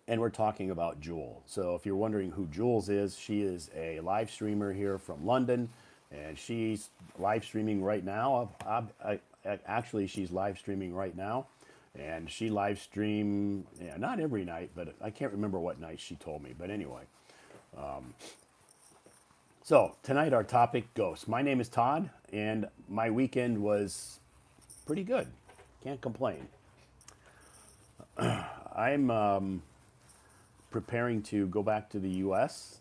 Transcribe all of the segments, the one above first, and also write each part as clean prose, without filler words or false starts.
and we're talking about Jewel. So if you're wondering who Jules is, she is a live streamer here from London, and she's live streaming right now. Actually, she's live streaming right now, and she live stream, yeah, not every night, but I can't remember what night she told me. But anyway, so tonight our topic, ghosts. My name is Todd, and my weekend was pretty good. Can't complain. I'm preparing to go back to the U.S.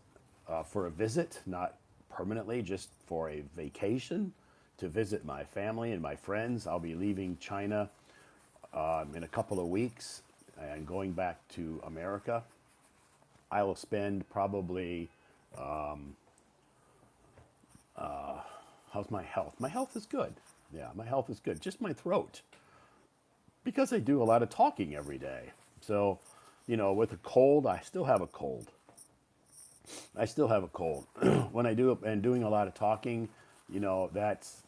For a visit, not permanently, just for a vacation to visit my family and my friends. I'll be leaving China in a couple of weeks and going back to America. I will spend probably, how's my health? My health is good. Yeah, my health is good. Just my throat. Because I do a lot of talking every day. So, with a cold, I still have a cold. I still have a cold. When I do and doing a lot of talking, that's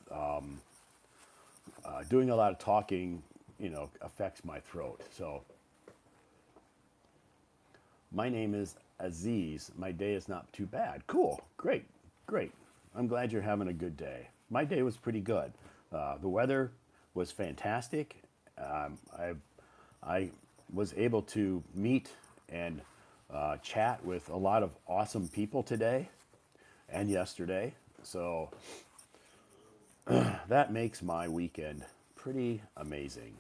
doing a lot of talking, affects my throat. So my name is Aziz. My day is not too bad. Cool. Great. Great. I'm glad you're having a good day. My day was pretty good. The weather was fantastic. I was able to meet and chat with a lot of awesome people today and yesterday. So that makes my weekend pretty amazing.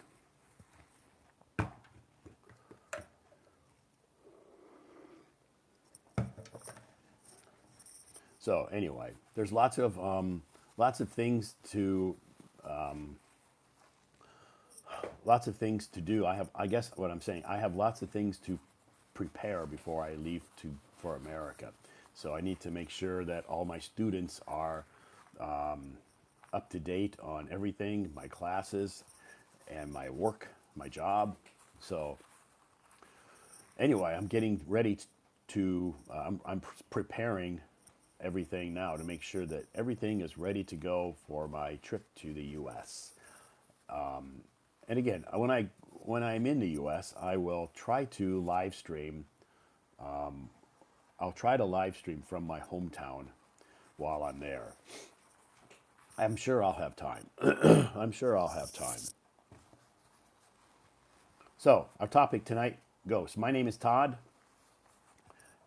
So anyway, there's lots of things to lots of things to do. I guess what I'm saying, I have lots of things to prepare before I leave for America. So I need to make sure that all my students are up to date on everything, my classes and my work, my job. So anyway, I'm getting ready I'm preparing everything now to make sure that everything is ready to go for my trip to the U.S. And again, when I'm in the U.S., I will try to live stream. I'll try to live stream from my hometown while I'm there. I'm sure I'll have time. I'm sure I'll have time. So our topic tonight, ghosts. My name is Todd,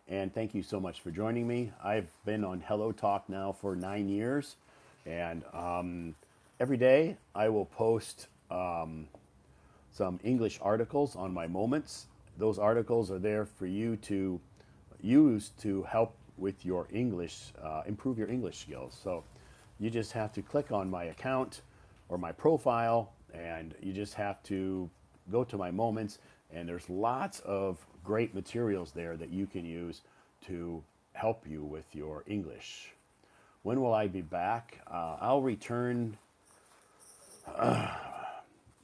and thank you so much for joining me. I've been on Hello Talk now for 9 years, and every day I will post some English articles on my moments. Those articles are there for you to use to help with your English, improve your English skills. So you just have to click on my account or my profile, and you just have to go to my moments, and there's lots of great materials there that you can use to help you with your English. When will I be back? I'll return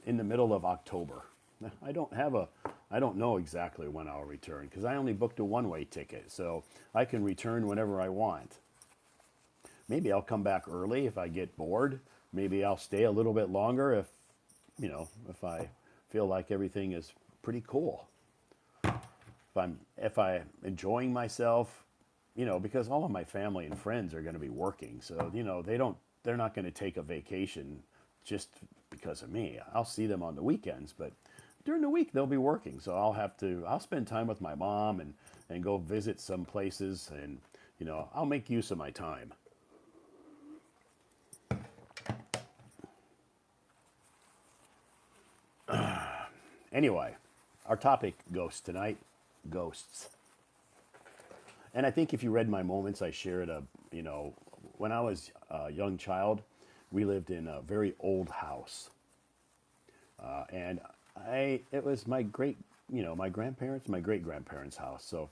in the middle of October. I don't know exactly when I'll return because I only booked a one-way ticket, so I can return whenever I want. Maybe I'll come back early if I get bored. Maybe I'll stay a little bit longer if I feel like everything is pretty cool. If I'm enjoying myself, because all of my family and friends are going to be working, so they're not going to take a vacation just because of me. I'll see them on the weekends, but during the week they'll be working, so I'll spend time with my mom and go visit some places, and I'll make use of my time. Anyway, our topic, ghosts tonight. Ghosts. And I think if you read my moments, I shared when I was a young child, we lived in a very old house. And it was my my grandparents, my great grandparents' house. So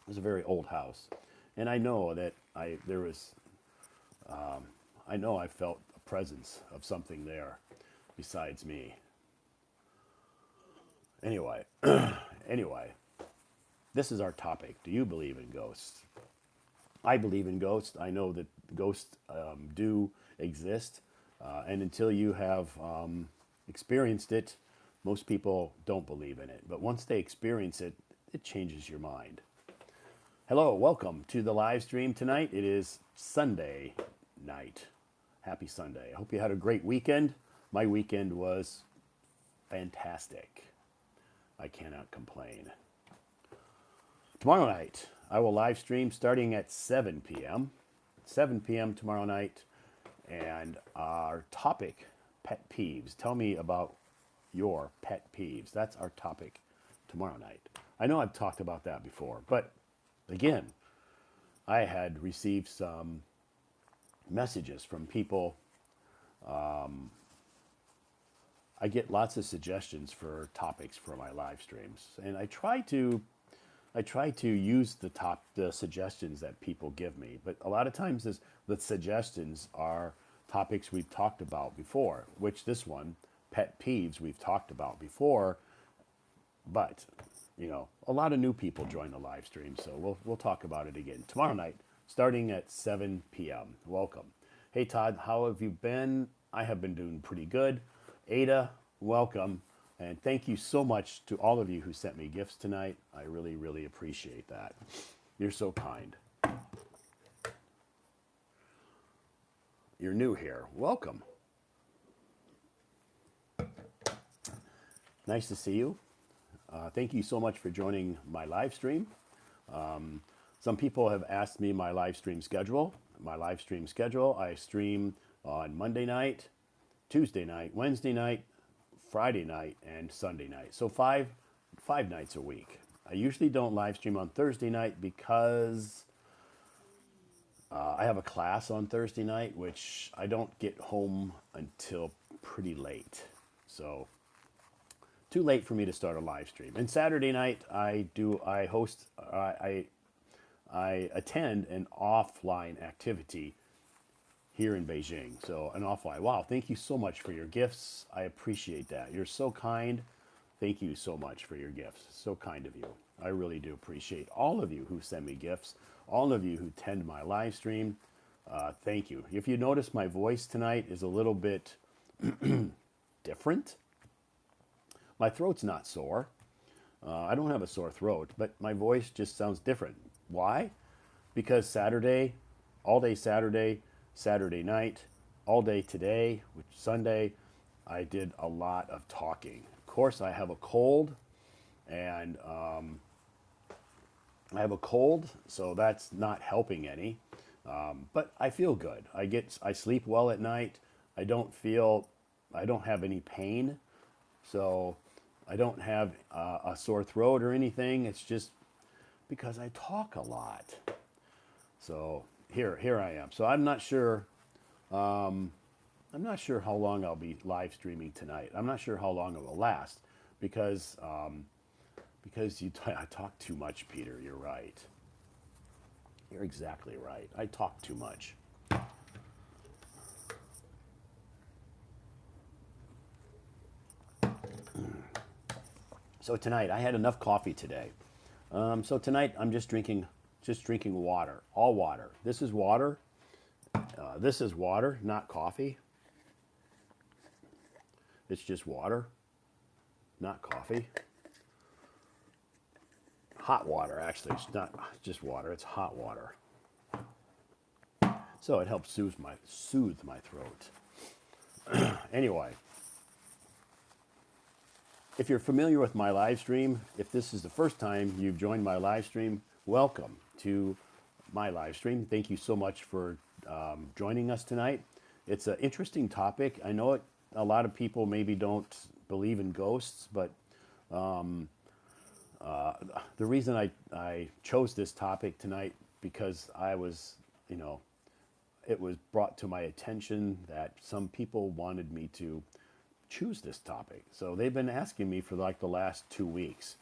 it was a very old house. And I know that I know I felt a presence of something there besides me. Anyway, anyway, this is our topic. Do you believe in ghosts? I believe in ghosts. I know that ghosts do exist. And until you have experienced it, most people don't believe in it. But once they experience it, it changes your mind. Hello, welcome to the live stream tonight. It is Sunday night. Happy Sunday. I hope you had a great weekend. My weekend was fantastic. I cannot complain. Tomorrow night, I will live stream starting at 7 p.m. 7 p.m. tomorrow night. And our topic, pet peeves. Tell me about your pet peeves. That's our topic tomorrow night. I know I've talked about that before, but again, I had received some messages from people. I get lots of suggestions for topics for my live streams, and I try to use the suggestions that people give me. But a lot of times, the suggestions are topics we've talked about before. Which this one, pet peeves, we've talked about before. But a lot of new people join the live stream, so we'll talk about it again tomorrow night, starting at 7 p.m. Welcome. Hey Todd, how have you been? I have been doing pretty good. Ada, welcome. And thank you so much to all of you who sent me gifts tonight. I really, really appreciate that. You're so kind. You're new here. Welcome. Nice to see you. Thank you so much for joining my live stream. Some people have asked me my live stream schedule. My live stream schedule, I stream on Monday night, Tuesday night, Wednesday night, Friday night, and Sunday night. So five nights a week. I usually don't live stream on Thursday night because I have a class on Thursday night, which I don't get home until pretty late. Too late for me to start a live stream. And Saturday night, I attend an offline activity here in Beijing. So an offline. Wow, thank you so much for your gifts. I appreciate that. You're so kind. Thank you so much for your gifts. So kind of you. I really do appreciate all of you who send me gifts, all of you who attend my live stream. Thank you. If you notice, my voice tonight is a little bit different. My throat's not sore. I don't have a sore throat, but my voice just sounds different. Why? Because Saturday, all day Saturday, Saturday night, all day today, which is Sunday, I did a lot of talking. Of course, I have a cold, and so that's not helping any. But I feel good. I sleep well at night. I don't have any pain, so I don't have a sore throat or anything. It's just because I talk a lot. So here I am. So I'm not sure how long I'll be live streaming tonight. I'm not sure how long it will last because I talk too much, Peter. You're right. You're exactly right. I talk too much. So tonight, I had enough coffee today. So tonight, I'm just drinking water, all water. This is water. This is water, not coffee. It's just water, not coffee. Hot water, actually. It's not just water. It's hot water. So it helps soothe my throat. Anyway. If you're familiar with my live stream, if this is the first time you've joined my live stream, welcome to my live stream. Thank you so much for joining us tonight. It's an interesting topic. I know a lot of people maybe don't believe in ghosts, but the reason I chose this topic tonight because it was brought to my attention that some people wanted me to choose this topic. So they've been asking me for like the last 2 weeks.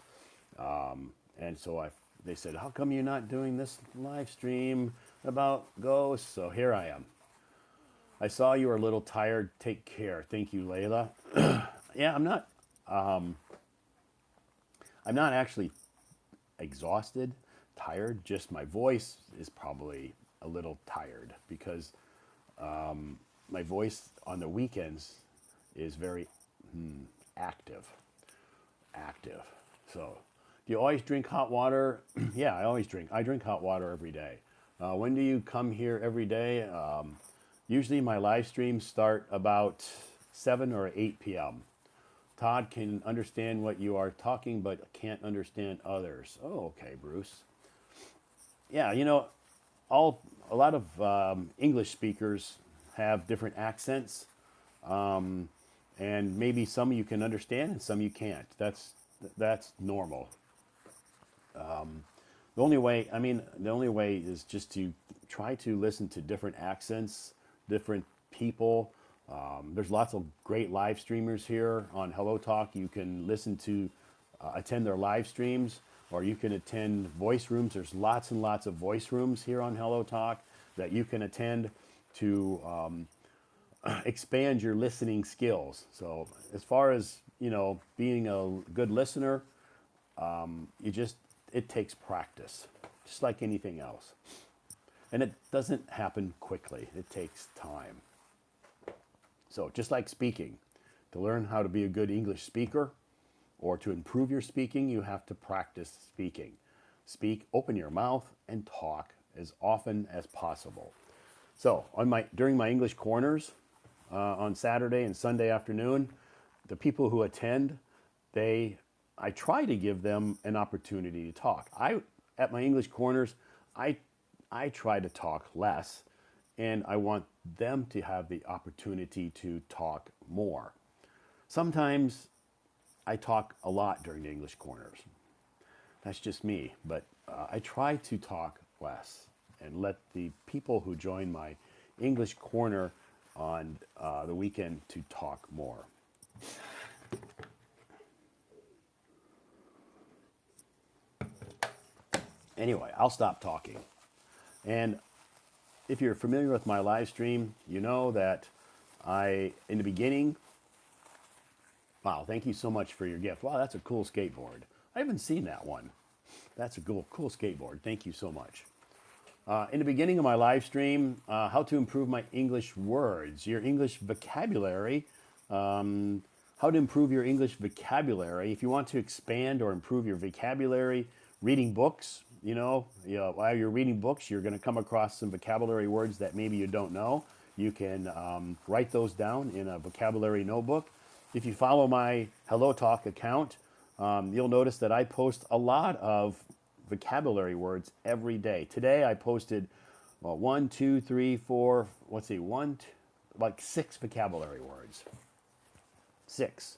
And so they said, how come you're not doing this live stream about ghosts? So here I am. I saw you were a little tired. Take care. Thank you, Layla. Yeah, I'm not actually exhausted, tired. Just my voice is probably a little tired because my voice on the weekends is very active. So Do you always drink hot water? Yeah, I always drink. I drink hot water every day. When do you come here every day? Usually my live streams start about 7 or 8 p.m. Todd can understand what you are talking, but can't understand others. Oh, okay, Bruce. Yeah, all a lot of English speakers have different accents, and maybe some you can understand and some you can't. That's normal. The only way is just to try to listen to different accents, different people. There's lots of great live streamers here on Hello Talk. You can listen to, attend their live streams, or you can attend voice rooms. There's lots and lots of voice rooms here on Hello Talk that you can attend to expand your listening skills. So as far as being a good listener, you just it takes practice, just like anything else, and it doesn't happen quickly. It takes time. So just like speaking, to learn how to be a good English speaker or to improve your speaking, you have to practice speaking. Speak, open your mouth, and talk as often as possible. So during my English corners on Saturday and Sunday afternoon, the people who attend, I try to give them an opportunity to talk. At my English corners, I try to talk less, and I want them to have the opportunity to talk more. Sometimes I talk a lot during the English corners. That's just me, but I try to talk less and let the people who join my English corner on the weekend to talk more. Anyway, I'll stop talking. And if you're familiar with my live stream, you know that in the beginning, wow, thank you so much for your gift. Wow, that's a cool skateboard. I haven't seen that one. That's a cool skateboard. Thank you so much. In the beginning of my live stream, how to improve my English words, your English vocabulary, how to improve your English vocabulary. If you want to expand or improve your vocabulary, reading books, while you're reading books, you're going to come across some vocabulary words that maybe you don't know. You can write those down in a vocabulary notebook. If you follow my Hello Talk account, you'll notice that I post a lot of vocabulary words every day. Today I posted 6 vocabulary words. 6.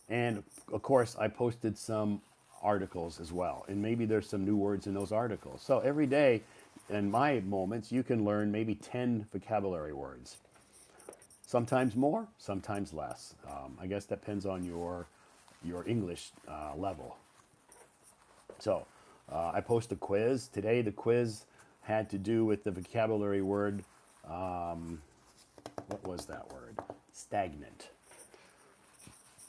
And of course, I posted some articles as well. And maybe there's some new words in those articles. So every day, in my moments, you can learn maybe 10 vocabulary words. Sometimes more, sometimes less. I guess that depends on your English level. So I post a quiz. Today the quiz had to do with the vocabulary word, what was that word? Stagnant.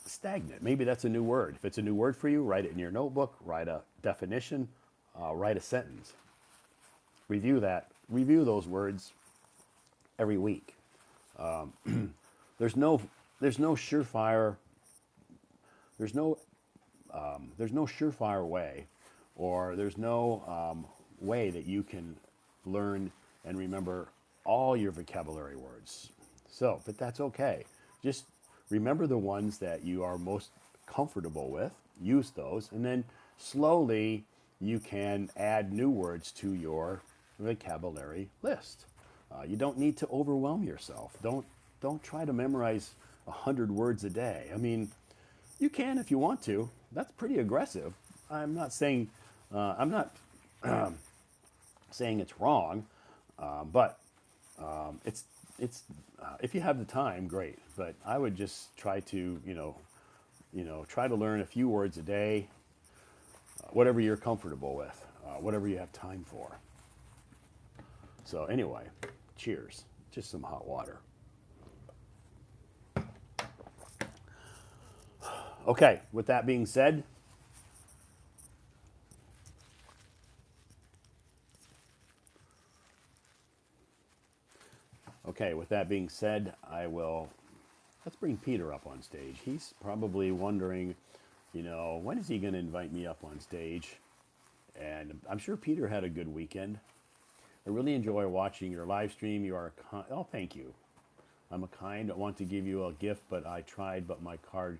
Stagnant. Maybe that's a new word. If it's a new word for you, write it in your notebook, write a definition, write a sentence. Review those words every week. There's no surefire way, or there's no way that you can learn and remember all your vocabulary words. So, but that's okay. Just remember the ones that you are most comfortable with, use those, and then slowly you can add new words to your vocabulary list. You don't need to overwhelm yourself. Don't try to memorize 100 words a day. I mean, you can if you want to. That's pretty aggressive. I'm not saying saying it's wrong, but it's if you have the time, great. But I would just try to try to learn a few words a day, whatever you're comfortable with, whatever you have time for. So anyway, cheers. Just some hot water. Okay, with that being said, let's bring Peter up on stage. He's probably wondering When is he going to invite me up on stage? And I'm sure Peter had a good weekend. I really enjoy watching your live stream. You are oh, thank you. I'm a kind. I want to give you a gift, but I tried, but my card.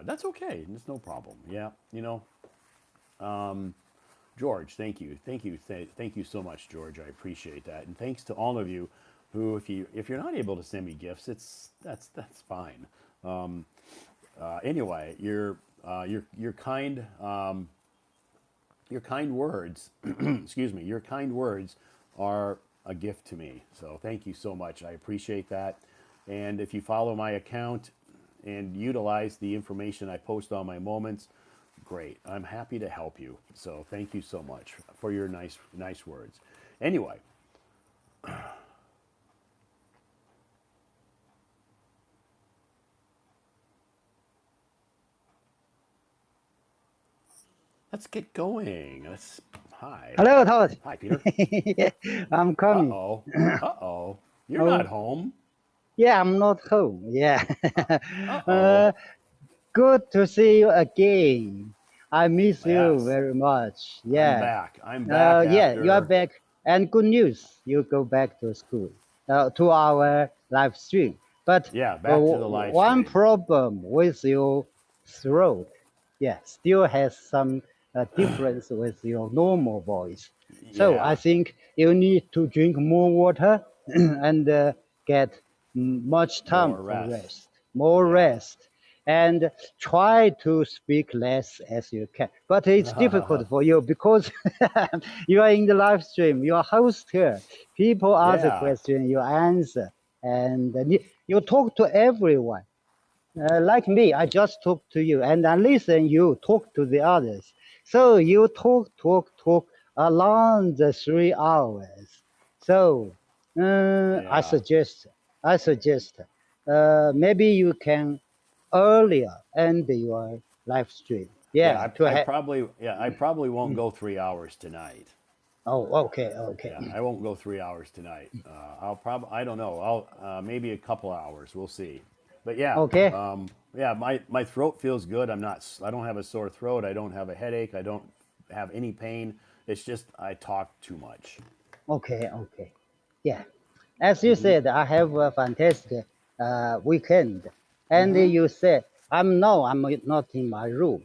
That's okay. It's no problem. Yeah, George, thank you so much, George. I appreciate that, and thanks to all of you who, if you're not able to send me gifts, that's fine. Anyway, your kind your kind words, excuse me, your kind words are a gift to me. So thank you so much. I appreciate that. And if you follow my account and utilize the information I post on my moments, great. I'm happy to help you. So thank you so much for your nice words. Anyway, let's get going. Hi. Hello, Todd. Hi, Peter. I'm coming. Uh-oh. Uh-oh. You're not Oh, home. yeah, I'm not home. Yeah. Uh-oh. uh, Good to see you again. I miss you Yes. very much. I'm Yeah. back. I'm back Yeah, you are after. back. And good news, you go back to school, to our live stream. But Yeah, back to the live one stream. problem with your throat, yeah, still has some difference with your normal voice. So I Yeah, think you need to drink more water and get much time more for rest. rest, more Yeah. rest, and try to speak less as you can. But it's difficult for you because you are in the live stream, you are host here. People ask a Yeah. question, you answer, and you talk to everyone. Like me, I just talk to you, and I listen. You talk to the others. So you talk around the 3 hours. So uh, I Yeah. suggest, I suggest, maybe you can earlier end your live stream. Yeah, Yeah, to have. I probably won't go 3 hours tonight. Oh, okay, okay, Yeah, I won't go 3 hours tonight. I don't know. Maybe a couple hours. We'll see. But yeah, okay, yeah, my throat feels good. I don't have a sore throat. I don't have a headache. I don't have any pain. It's just I talk too much. okay. Yeah. As you said, I have a fantastic weekend. And you said, I'm not in my room.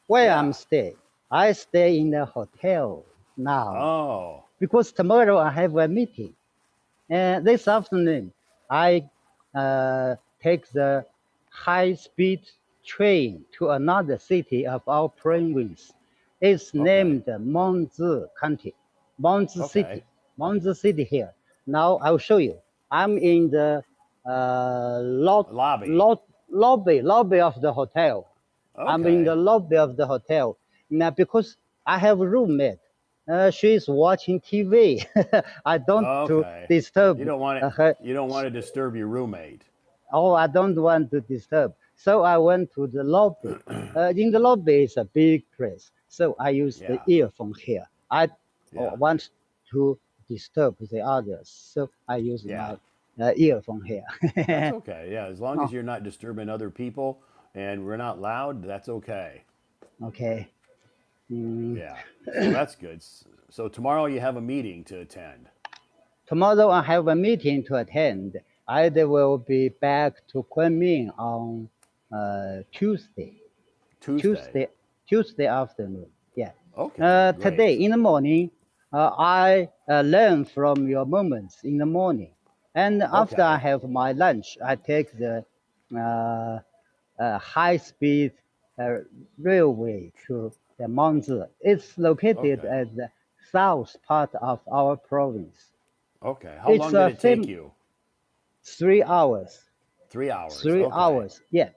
Where I'm Yeah. staying? I stay in the hotel now Oh. because tomorrow I have a meeting. This afternoon, I take the high-speed train to another city of our province. It's Okay. named Monzi County, Monzi Okay. City, Monzi City here. Now I'll show you. I'm in the Lobby. lobby of the hotel. I'm in the Okay. lobby of the hotel now because I have a roommate. She's watching TV. I don't to Okay. disturb her. You don't want to disturb your roommate. Oh, I don't want to disturb. So I went to the lobby. In the lobby is a big place. So I use the Yeah. earphone here. I Yeah. want to disturb the others. So I use Yeah. my earphone here. That's okay. Yeah, as long as Oh, you're not disturbing other people and we're not loud, that's okay. okay. Mm. Yeah. So that's good. So tomorrow you have a meeting to attend. Tomorrow I have a meeting to attend. I will be back to Kunming on Tuesday. Tuesday. Tuesday, Tuesday afternoon. Yeah. Okay, Today great. in the morning, I learn from your moments in the morning, and after I Okay. have my lunch, I take the uh, high-speed uh, railway to the Monzi. It's located Okay. at the south part of our province. Okay. How It's long did a it take same you? 3 hours. 3 hours. Three Okay. hours, yeah,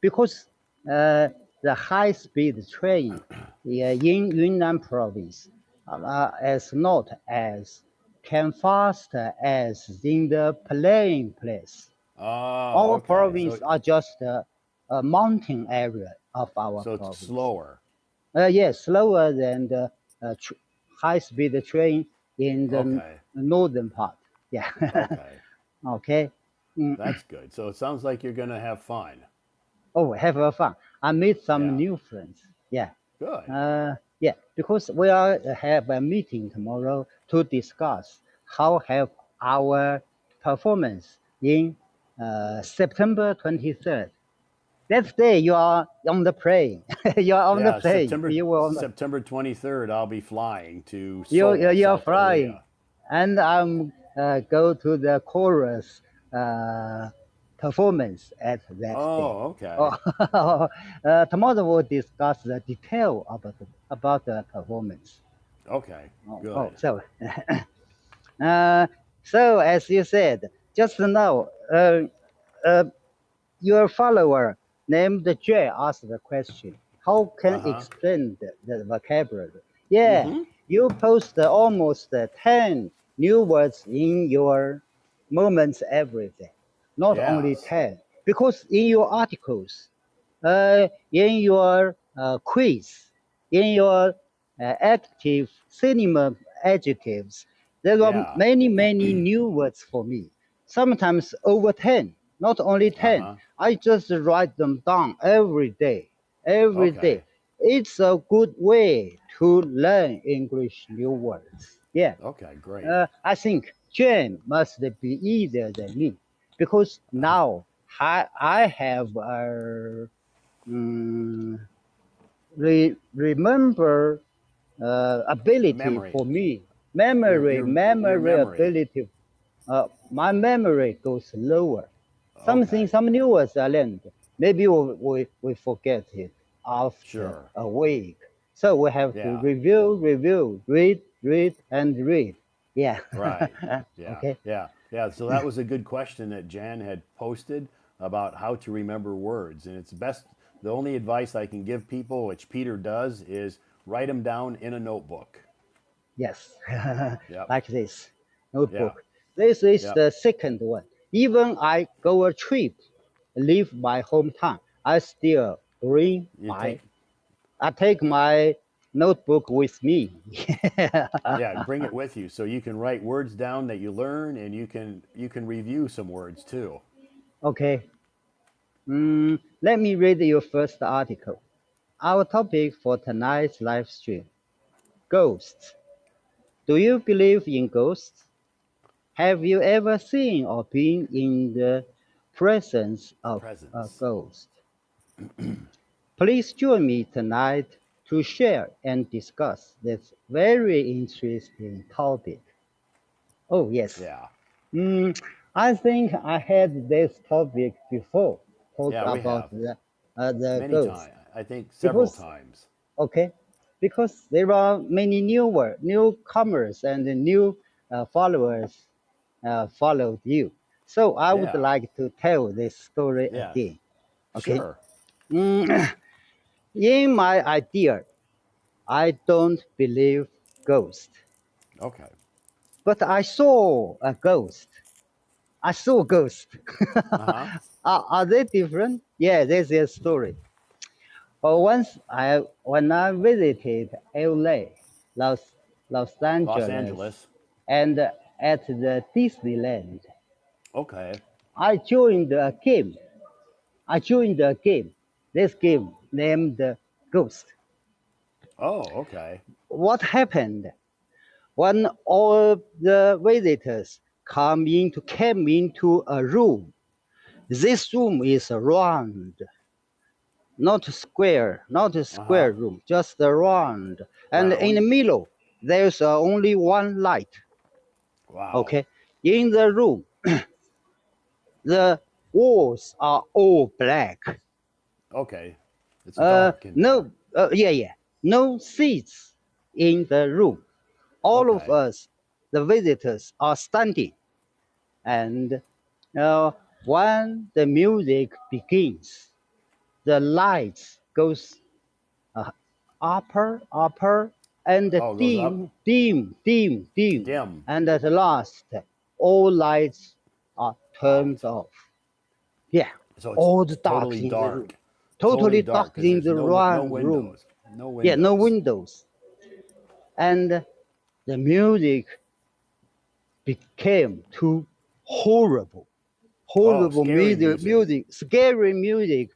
because the high-speed train in Yunnan province is not as can faster as in the plain place. Oh, Our okay. province are just a mountain area of our So it's province. slower. Yes, slower than the high-speed train in the Okay. northern part. Yeah. Okay. Okay. That's good. So it sounds like you're going to have fun. Oh, have a fun. I made some Yeah. new friends. Yeah. Good. Yeah, because we are have a meeting tomorrow to discuss how have our performance in September 23rd. That day you are on the plane. you are on the Yeah, plane. September You will September 23rd, I'll be flying to you Seoul, you're South flying, Korea. and I'm go to the chorus uh, performance at that day. Oh, okay. Oh, tomorrow we'll discuss the detail about the performance. Okay. Oh, Good. uh, so as you said, just now, uh, your follower named Jay asked the question, how can Uh-huh. explain the vocabulary? Yeah, Mm-hmm. you post almost 10 new words in your moments every day. Not only Yes. 10, because in your articles, in your quiz, in your active cinema adjectives, there are Yeah. many new words for me. Sometimes over 10, not only 10. Uh-huh. I just write them down every day. Every day. Okay. It's a good way to learn English new words. Yeah. Okay, great. I think Jane must be easier than me because now I have a mm, remember ability Memory. for me. Your Memory, your your memory memory. ability. My memory goes lower. Okay. Some new words I learned. Maybe we forget it after Sure. a week. So we have to Yeah. review, read, and read. Yeah. Right. Yeah. Okay. Yeah. Yeah. So that was a good question that Jan had posted about how to remember words. And it's best, the only advice I can give people, which Peter does, is write them down in a notebook. Yes. Yep. Like this Yeah. notebook. This is Yep. the second one. Even I go a trip, leave my hometown, You take, I take my notebook with me. yeah, bring it with you so you can write words down that you learn, and you can review some words too. Okay. Let me read your first article. Our topic for tonight's live stream: ghosts. Do you believe in ghosts? Have you ever seen or been in the presence of a Presence. ghost? Please join me tonight to share and discuss this very interesting topic. Oh, yes. Yeah. Mm, I think I had this topic before, talk Yeah, we about have the many ghost. times. I think several Because, times. okay, because there are many newcomers and new followers followed you. So I would Yeah. like to tell this story Yes. again. Okay. Sure. Mm, in my idea, I don't believe ghosts, Okay. but I saw a ghost. I saw ghosts. Uh-huh. Are they different? Yeah, there's a story. Once when I visited LA, Los Los Los Angeles, Angeles. and at the Disneyland, Okay. I joined a game. I joined a game. This game named Ghost. Oh, okay. What happened when all the visitors came into a room? This room is round, not a Uh-huh. square room, just a round. And in the Round. middle, there's only one light. Wow. Okay, in the room, the walls are all black. Okay. It's dark in there. Yeah, no seats in the room. All of Okay. us, the visitors, are standing, and uh, when the music begins, the lights goes uh, upper, and Oh, it goes up. dim, Dim. and at last, all lights are turned Out. off. Yeah, So it's all the dark totally in the room, dark. Totally totally dark dark because in there's the no room. windows. No Yeah, no windows. windows, and the music became too horrible, Oh, horrible scary music. scary music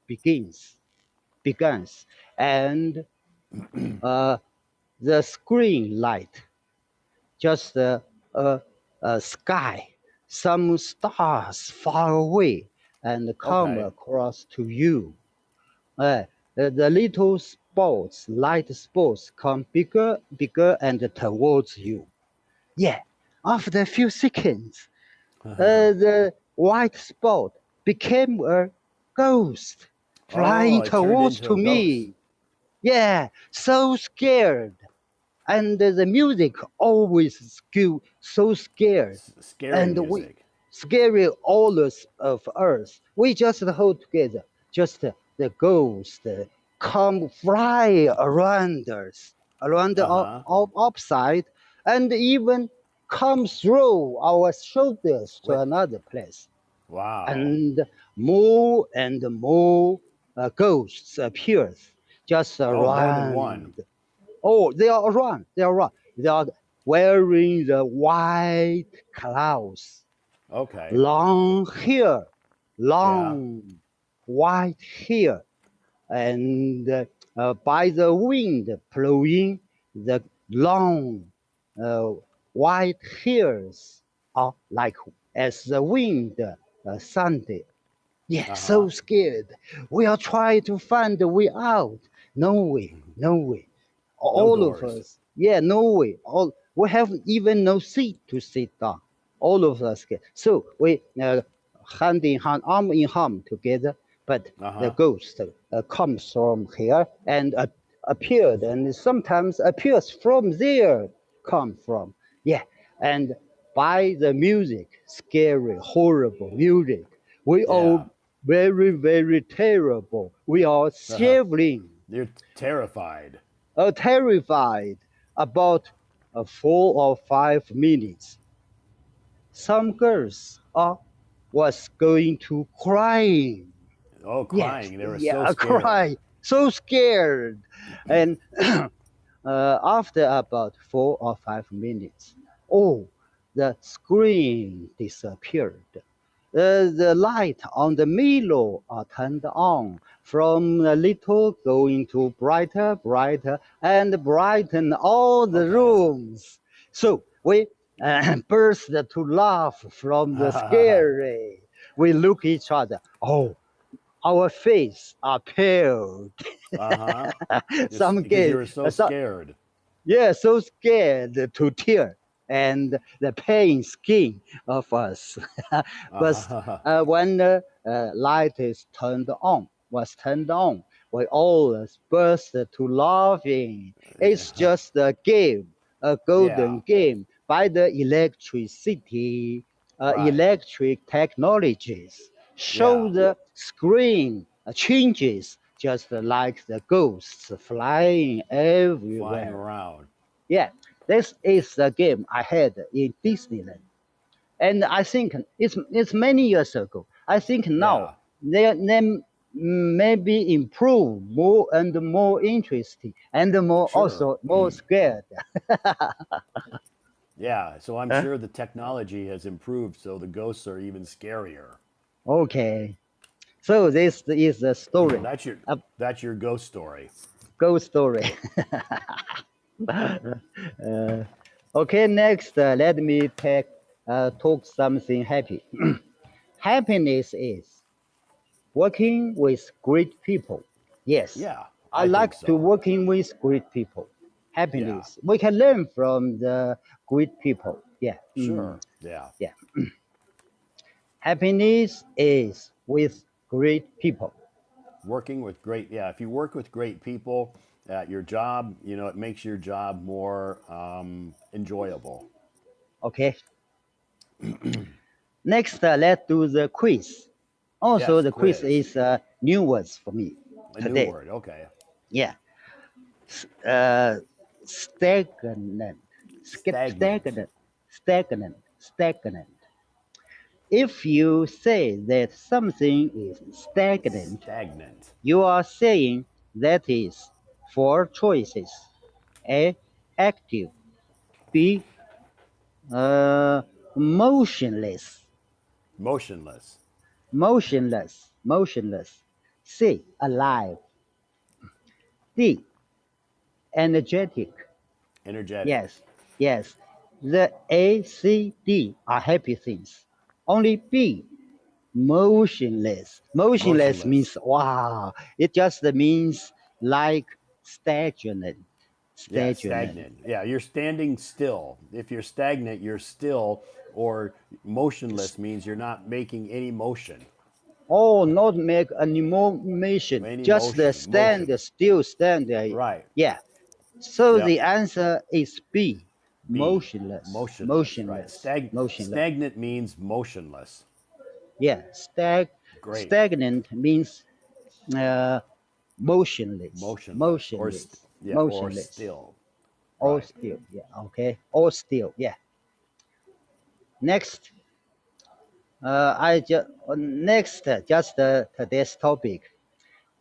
begins, and uh, the screen light, just a, a sky, some stars far away, and come Okay. across to you. Uh, the little spots, light spots, come bigger, and towards you. Yeah, after a few seconds, the white spot became a ghost Oh, flying it turned towards into to a ghost. me. Yeah, so scared. And the music always so scared. Scary And we music. scary all of us. We just hold together. Just the ghost come fly around us, around the Uh huh. upside, and even come through our shoulders to What? another place. Wow. And more ghosts appears just Oh, more than one. around. Oh, they are around. They are around. They are wearing the white clouds, Okay. long hair, Yeah. long white hair, and by the wind blowing, the long uh, white hairs are like as the wind Sunday. Yeah, Uh huh. so scared. We are trying to find a way out. No way, no way. No All of doors. us, yeah, no way. All we have even no seat to sit down. All of us scared. So we hand in hand, arm in arm together. But Uh the huh. ghost comes from here and appeared, and sometimes appears from there. Come from, yeah, and by the music, scary, horrible music. We Yeah. all very, very terrible. We are Uh huh. shivering, You're terrified. terrified. About 4 or 5 minutes, some girls was going to crying. Oh, Yes, crying. They were so yeah, scared. cry, so scared. And after about 4 or 5 minutes, oh, the screen disappeared. The light on the middle are turned on from a little going to brighter, brighter, and brighten all the Okay. rooms. So we burst to laugh from the scary. We look each other. Oh, our face are pale. Uh huh. Some Because you get were so some, scared. yeah, so scared to tear and the pain skin of us. But Uh when the light is was turned on, we all burst to laughing. It's huh. just a game, a Yeah. golden game by the electricity, Right. electric technologies. Show Yeah. the screen changes just like the ghosts flying Flying everywhere. around. Yeah, this is the game I had in Disneyland, and I think it's many years ago. I think now Yeah. they maybe improve more and more interesting and more Sure. also more scared. Yeah. So I'm Huh? sure the technology has improved, so the ghosts are even scarier. Okay, so this is the story, That's your a that's your ghost story. ghost story. Okay, next let me talk something happy. Happiness is working with great people. Yes, Yeah, I I think like to so. working with great people. Yeah. Happiness. We can learn from the great people. Yeah. Sure. Yeah. Yeah. Happiness is with great people. Working with great, yeah, if you work with great people at your job, it makes your job more enjoyable. Okay. Next, let's do the quiz. Also, Yes, the quiz quiz. is new words for me A new today. word. Okay. Yeah. Stagnant. Stagnant. Stagnant. Stagnant. Stagnant. If you say that something is stagnant, Stagnant. you are saying that is four choices. A. Active. B. Uh, motionless. Motionless. motionless, motionless. C, alive. D, energetic. Energetic. Yes, yes. The A, C, D are happy things. Only B, motionless. Motionless Motionless. means wow. It just means like stagnant, Yeah, stagnant. stagnant. Yeah, you're standing still. If you're stagnant, you're still, or motionless means you're not making any motion. Oh, not make any more motion, Any just motion. stand Motion. still, stand there. Right. Yeah. So Yep. the answer is B, B. motionless, Motionless. Right. motionless, motionless. Stagnant means motionless. Yeah, Great. stagnant means uh, motionless, Motionless. motionless, Yeah, or motionless. still. All Right. still, yeah, okay. All still, yeah. Next, just today's topic.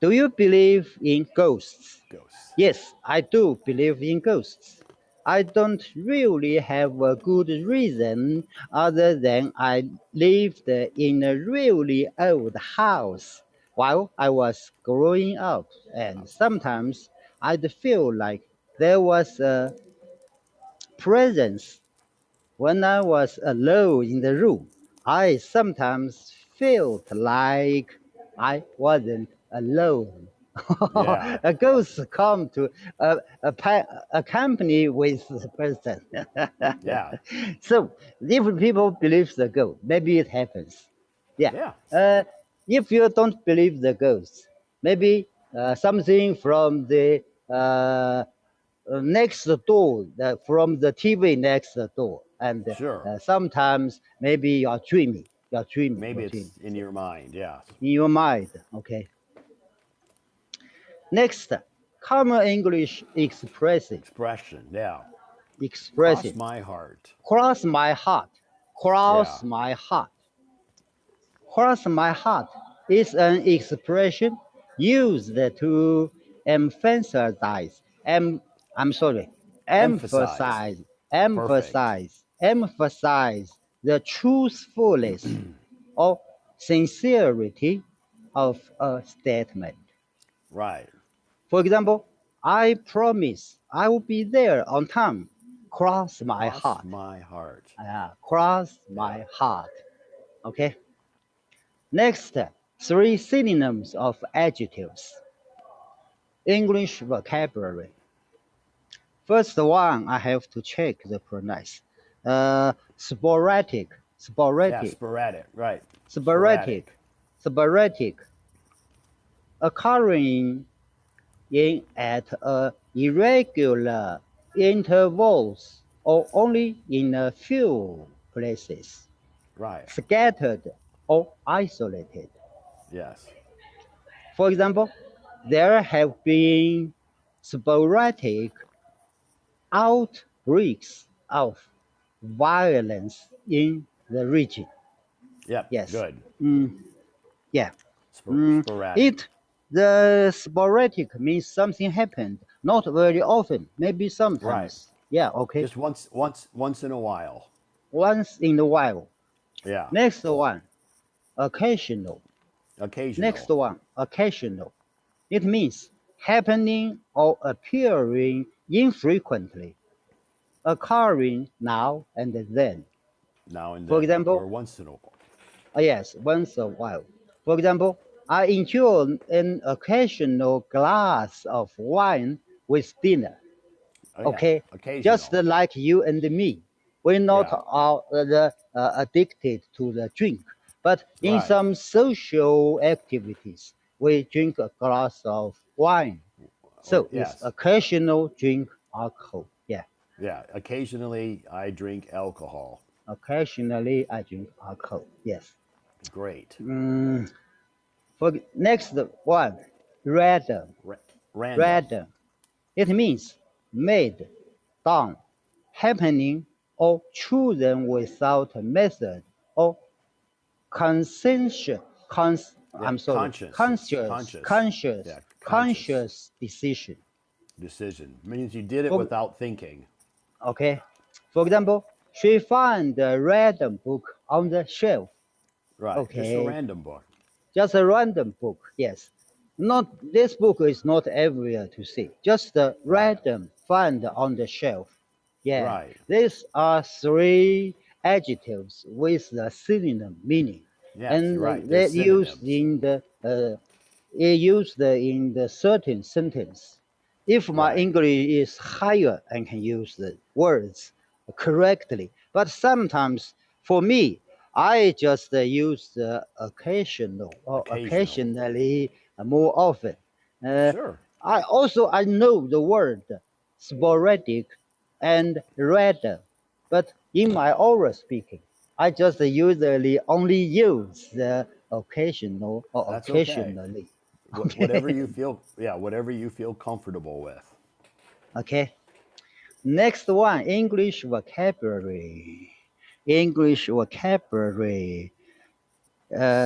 Do you believe in ghosts? Ghosts. Yes, I do believe in ghosts. I don't really have a good reason other than I lived in a really old house while I was growing up, and sometimes I'd feel like there was a presence when I was alone in the room. I sometimes felt like I wasn't alone. Yeah. A ghost come to accompany with the person. Yeah. So if people believe the ghost, maybe it happens. Yeah. Yeah. Uh, if you don't believe the ghost, maybe something from the next door, from the TV next door, and Sure. sometimes maybe you're dreaming, you're dreaming, Maybe you're dreaming. it's in So your mind. Yeah. in your mind, okay. Next, common English expressive, Expression. Yeah. Cross expressive. my heart. Cross my heart, Yeah. cross my heart. Cross my heart is an expression used to emphasize, I'm sorry, Emphasize. emphasize, Perfect. emphasize the truthfulness or sincerity of a statement. Right. For example, I promise I will be there on time. Cross my Cross heart. my heart. Cross Yeah. my heart. Okay. Next, three synonyms of adjectives. English vocabulary. First one, I have to check the pronounce. Sporadic, Yeah. sporadic, Sporadic. Right. sporadic, Sporadic. sporadic, occurring in at irregular intervals or only in a few places. Right. Scattered or isolated. Yes. For example, there have been sporadic outbreaks of violence in the region. Yep. Yes. Good. Mm, yeah. Mm, Sporadic. it the sporadic means something happened, not very often, maybe Right. sometimes. Yeah, okay. Just once in a while. Once in a while. Yeah. Next one, occasional. Next Occasional. one, occasional. It means happening or appearing infrequently, occurring now and then. Now and For then, or example, once in a while. yes, once a while. For example, I enjoy an occasional glass of wine with dinner. Oh yeah. Okay, just Occasional. like you and me, we're not Yeah. addicted to the drink, but in Right. some social activities, we drink a glass of wine. Or So it's yes. occasional drink alcohol. Yeah, Yeah. Occasionally, I drink alcohol. occasionally I drink alcohol. Yes. Great. Mm, for next one, random, Ra- random. random. It means made, done, happening, or chosen without method or conscientious, Yeah. I'm sorry, Conscious. Conscious. Yeah. Conscious conscious decision. decision means you did it For, without thinking. okay. For example, she found the random book on the shelf. Right. Just a Okay, random book. just a random book. Yes, not this book is not everywhere to see. Just a Right. random find on the shelf. Yeah, Right. these are three adjectives with the synonym meaning, Yes, you're right. and They're they're used synonyms. in the used in the certain sentence. If my Right. English is higher, I can use the words correctly. But sometimes, for me, I just use the occasional or Occasional. occasionally more often. Uh, Sure. I know the word sporadic and rather, but in my oral speaking, I just usually only use the occasional or That's okay. occasionally. Whatever Okay. you feel, yeah, whatever you feel comfortable with. Okay. Next one, English vocabulary. English vocabulary.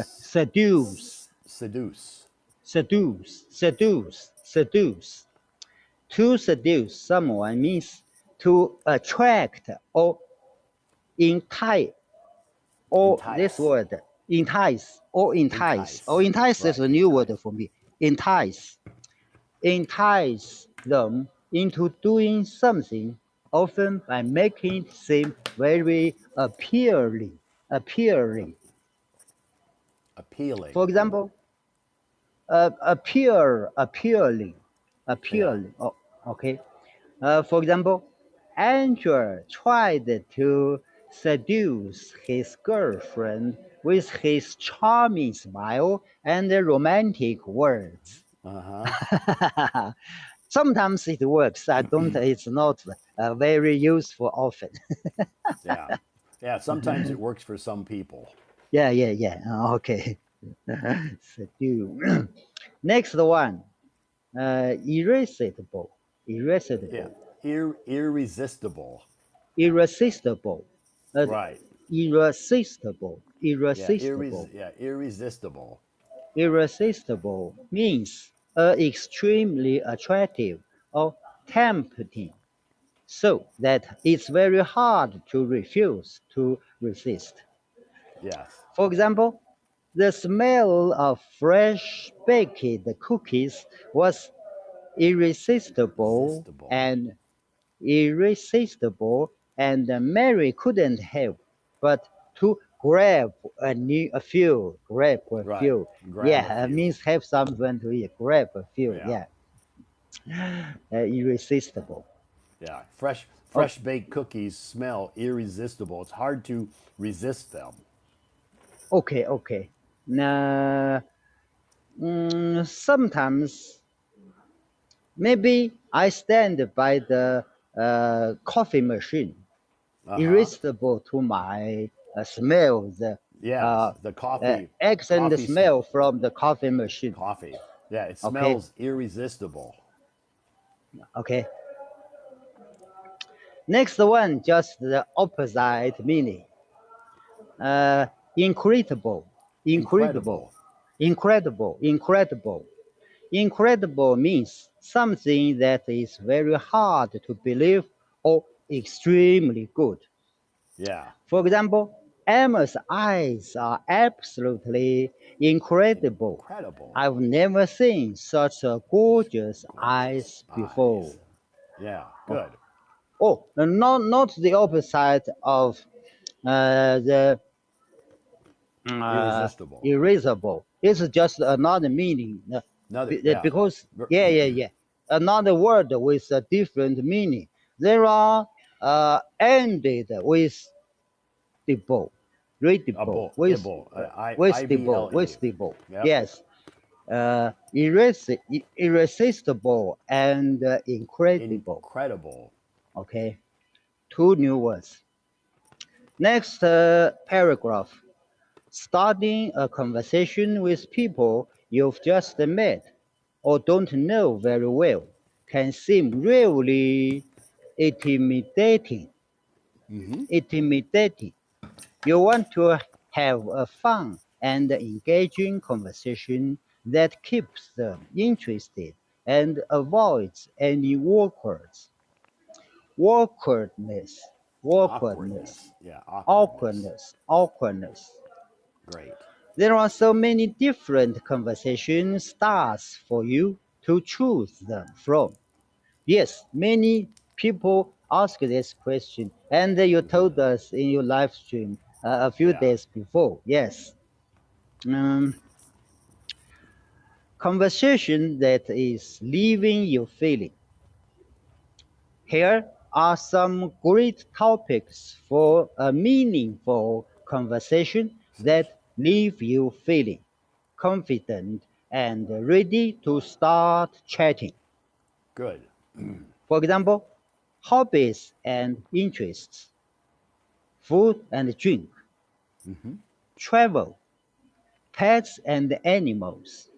Seduce, Seduce. seduce, seduce, seduce. To seduce someone means to attract or entice, or this Entice. word, entice, or entice. Or Entice. entice is Right. a new word Entice. for me. Entice. Entice them into doing something, often by making it seem very appealing. Appealing. Appealing. For example, appealing, Yeah. appealing. Oh, okay. For example, Andrew tried to seduce his girlfriend with his charming smile and romantic words. Uh huh. Sometimes it works. I don't. It's not very useful often. Yeah. Yeah. Sometimes it works for some people. Yeah, yeah, yeah. Okay. Seduce. Next one. Irresistible. Yeah. Irresistible. Irresistible. Irresistible. Uh, Right. irresistible. Yeah. Irresistible. Yeah. Irresistible. Irresistible means extremely attractive or tempting, so that it's very hard to refuse to resist. Yes. For example, the smell of fresh baked cookies was irresistible Resistible. and irresistible, and Mary couldn't help but to a few. Grab a Right. few. Grab a Yeah, it few. means have something to eat. Grab a few. Yeah. Yeah, irresistible. Yeah. Oh, Fresh baked cookies smell irresistible. It's hard to resist them. okay, okay. Now, sometimes maybe I stand by the coffee machine, Uh huh. irresistible to my smell, the Yes. uh, The excellent smell from the coffee machine. coffee. Yeah. It Okay, smells irresistible. okay. Next one, just the opposite meaning. Uh, incredible, incredible, Incredible. incredible, incredible. Incredible means something that is very hard to believe or extremely good. Yeah. For example, Emma's eyes are absolutely incredible. Incredible. I've never seen such a gorgeous Gorgeous eyes before. eyes. Yeah. Oh, Good. oh, not the opposite of the uh, Irresistible. erasable. It's just another meaning Another. Yeah. because yeah, yeah, yeah, another word with a different meaning. There are ended with stable, A readable, bull. A bull. I B wastable, L E. wastable. Yep. Yes, irresistible and incredible. Incredible. Okay, two new words. Next paragraph. Starting a conversation with people you've just met or don't know very well can seem really intimidating. Mm-hmm. Intimidating. You want to have a fun and engaging conversation that keeps them interested and avoids any awkwardness, awkwardness, Awkwardness. Yeah. Awkwardness. awkwardness, awkwardness. Great. There are so many different conversation styles for you to choose them from. Yes, many people ask this question, and you told us in your live stream a few Yeah. days before. Yes. Um, Conversation that is leaving you feeling. Here are some great topics for a meaningful conversation that leave you feeling confident and ready to start chatting. Good. For example, hobbies and interests, food and drink, travel, pets and animals,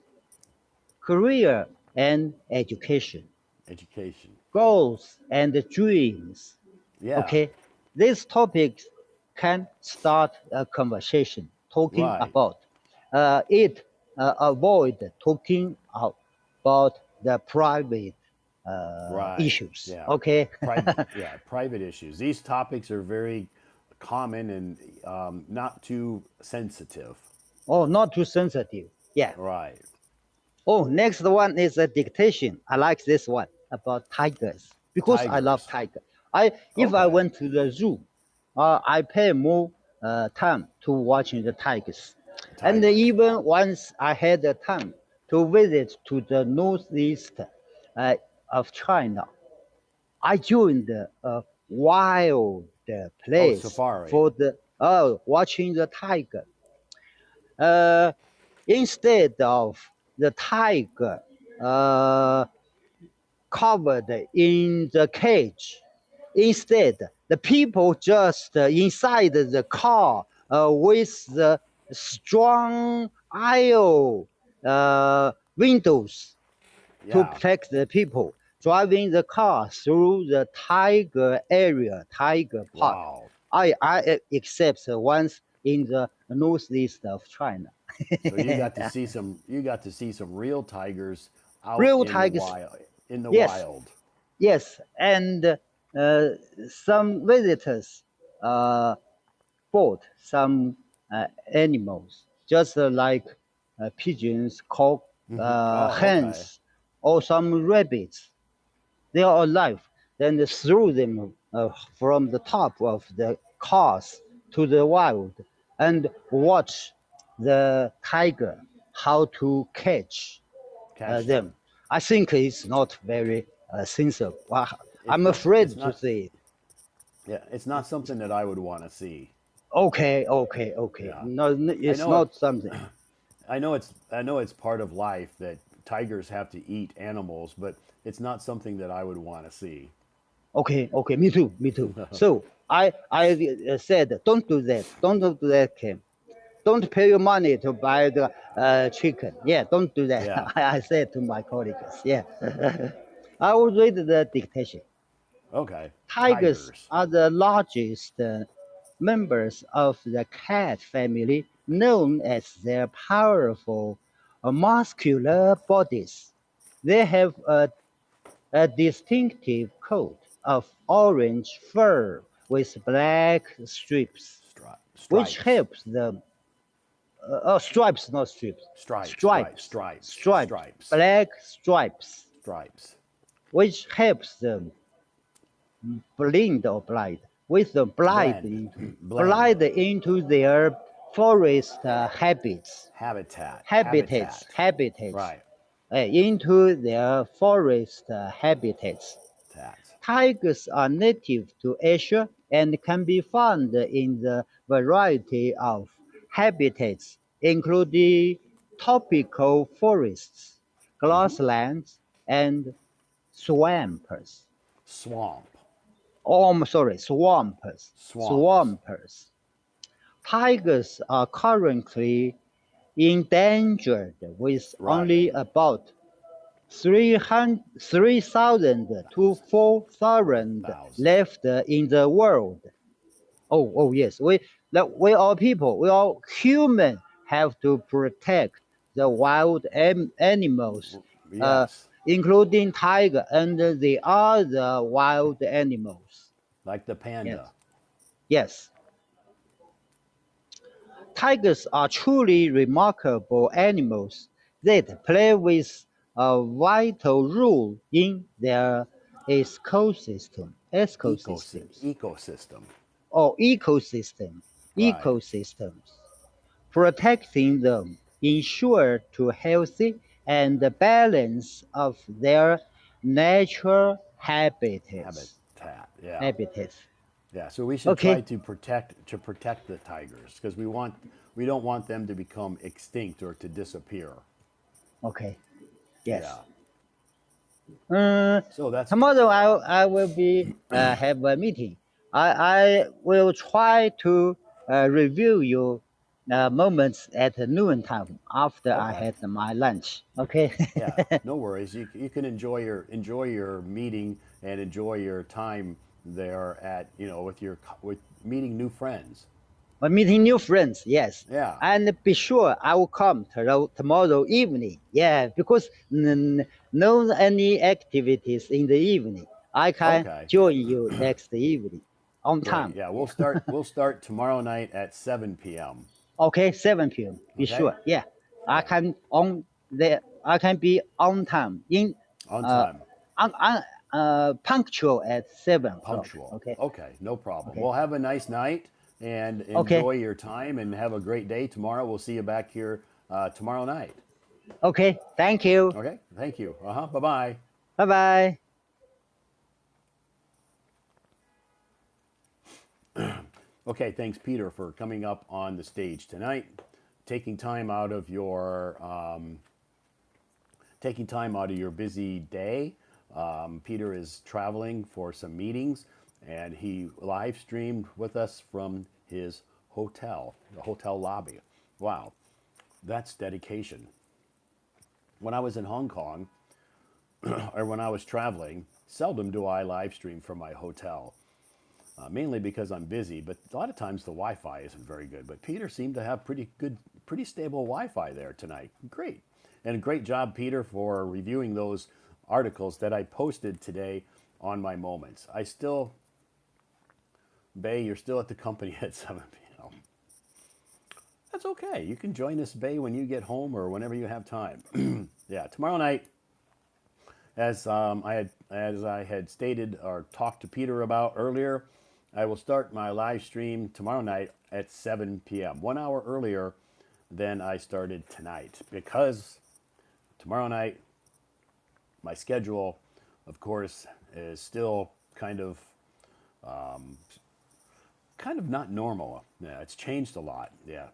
career and education, Education. goals and dreams. Yeah. Okay, these topics can start a conversation talking Right. about it. Avoid talking about the private Right. issues. Yeah. Okay. Private. Yeah. Private issues. These topics are very common and not too sensitive. Oh, not too sensitive. Yeah. Right. Oh, next one is a dictation. I like this one about tigers because I love Tigers. tiger. If I Okay. went to the zoo, I pay more time to watching the tigers, and Tigers. even once I had the time to visit to the northeast uh, of China, I joined a wild Oh, place safari. for the watching the tiger. Uh, Instead of the tiger uh, covered in the cage, instead the people just inside the car with the strong aisle windows to Yeah. protect the people driving the car through the tiger area, tiger park. Wow. I accept once in the northeast of China. So you got to see some. You got to see some real tigers out Real in the tigers, wild. In the yes, wild. yes, and some visitors uh, bought some animals, just like pigeons, cock, Oh, okay. hens, or some rabbits. They are alive. Then they threw them from the top of the cars to the wild and watch the tiger how to catch Catch them. them. I think it's not very sensible. I'm It's afraid to not. say it. Yeah. It's not something that I would want to see. Okay, okay, okay. Yeah. No, I it's know it. not something. I know it's. I know it's part of life that tigers have to eat animals, but it's not something that I would want to see. Okay, okay. Me too, me too. So I said, don't do that. Don't do that, Kim. Don't pay your money to buy the chicken. Yeah, don't do that. Yeah. I said to my colleagues. Yeah. I will read the dictation. Okay. Tigers Tigers. are the largest members of the cat family, known as their powerful muscular bodies. They have a distinctive coat of orange fur with black strips, which Stripes. helps them stripes, not strips, Stripes. Right. stripes, Stripes. stripes, Stripes. black stripes, Stripes. which helps them blend or blend with the Blend. Blend. blend into their forest Habitat. habitats, Habitat. habitats, Right. into their forest habitats. Tats. Tigers are native to Asia and can be found in the variety of habitats, including tropical forests, grasslands, and swamps. Swamp. Oh, I'm sorry, swamps. Swamps. Swampers. Tigers are currently endangered with Right. only about 3,000 to 4,000 Thousand. left in the world. Oh yes, we all people, we all human have to protect the wild animals, Yes. including tiger and the other wild animals. Like the Yes, panda. yes. tigers are truly remarkable animals that play with a vital role in their ecosystems Ecosystem. or ecosystem, Right. ecosystems. Protecting them ensure to healthy and balance of their natural habitats. Habitat. Yeah. Habitats. Yeah. So we should try Okay. to protect the tigers because we don't want them to become extinct or to disappear. Okay. Yes. Yeah. Uh, So that's Tomorrow I will be have a meeting. I will try to review your moments at noon time after I okay. had my lunch. Okay. Yeah. No worries. You can enjoy your meeting and enjoy your time there at with meeting new friends. But meeting new friends, yes. Yeah. And be sure I will come tomorrow evening. Yeah, because no any activities in the evening. I can Okay. join you next evening on Great. time. Yeah. We'll start tomorrow night at 7 p.m. Okay, 7 p.m. Be Okay. sure. Yeah, I Yeah. can on the I can be on time in On uh time. punctual at 7 o'clock. Punctual. Okay. Okay, no problem. Okay. Well, have a nice night and Okay. enjoy your time and have a great day tomorrow. We'll see you back here tomorrow night. Okay. Thank you. Okay, thank you. Bye bye. Bye bye. Okay, thanks, Peter, for coming up on the stage tonight, taking time out of your busy day. Peter is traveling for some meetings, and he live streamed with us from his hotel, the hotel lobby. Wow, that's dedication. When I was in Hong Kong or when I was traveling, seldom do I live stream from my hotel, mainly because I'm busy, but a lot of times the Wi Fi isn't very good. But Peter seemed to have pretty good, pretty stable Wi Fi there tonight. Great. And great job, Peter, for reviewing those articles that I posted today on my moments. Bay, you're still at the company at 7 p.m. That's okay. You can join us, Bay, when you get home or whenever you have time. Yeah, tomorrow night, as I had stated or talked to Peter about earlier, I will start my live stream tomorrow night at 7 p.m. 1 hour earlier than I started tonight because tomorrow night my schedule, of course, is still kind of not normal. Yeah, it's changed a lot. Yeah,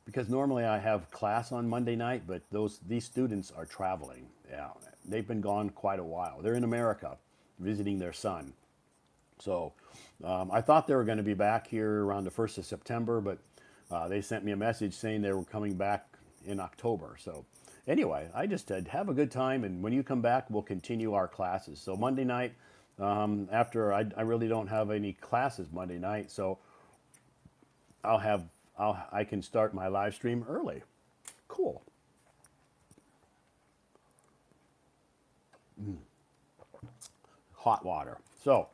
because normally I have class on Monday night, but these students are traveling. Yeah, they've been gone quite a while. They're in America visiting their son. So I thought they were going to be back here around the 1st of September, but they sent me a message saying they were coming back in October. So anyway, I just said, have a good time. And when you come back, we'll continue our classes. So Monday night, I really don't have any classes Monday night. So I can start my live stream early. Cool. Hot water. So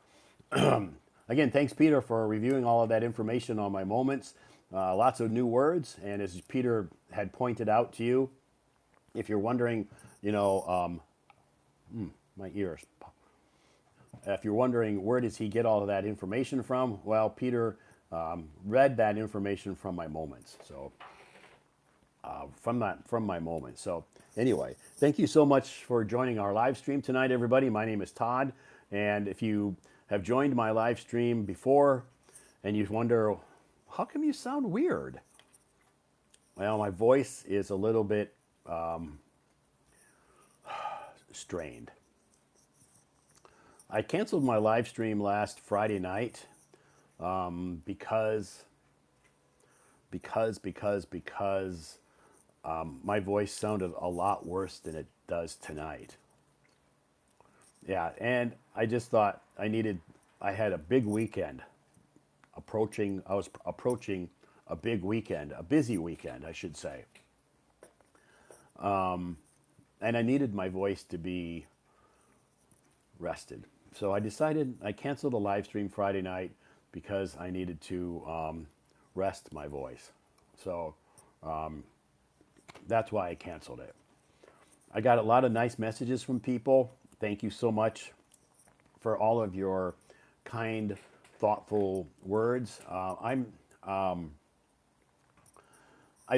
again, thanks, Peter, for reviewing all of that information on my moments. Lots of new words. And as Peter had pointed out to you, if you're wondering, you know, my ears. If you're wondering where does he get all of that information from, well, Peter read that information from my moments. So from my moments. So anyway, thank you so much for joining our live stream tonight, everybody. My name is Todd, and if you have joined my live stream before and you wonder how come you sound weird, well, my voice is a little bit strained. I canceled my live stream last Friday night because my voice sounded a lot worse than it does tonight. Yeah, and I just thought I had a big weekend approaching. I was approaching a big weekend, a busy weekend, I should say. And I needed my voice to be rested. So I canceled a live stream Friday night because I needed to rest my voice. So that's why I canceled it. I got a lot of nice messages from people. Thank you so much for all of your kind, thoughtful words. I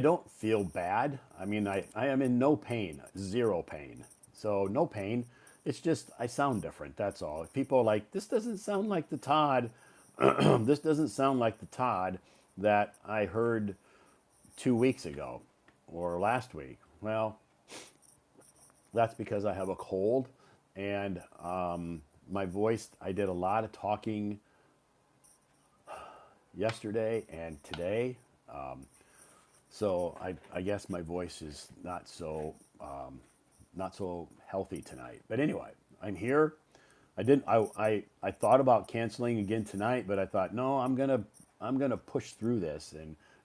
don't feel bad. I mean, I am in no pain, zero pain. So no pain. It's just I sound different. That's all. People are like, this doesn't sound like the Todd. This doesn't sound like the Todd that I heard 2 weeks ago or last week. Well, that's because I have a cold and my voice. I did a lot of talking yesterday and today. So I guess my voice is not so healthy tonight. But anyway, I'm here. I didn't. I thought about canceling again tonight, but I thought no, I'm gonna push through this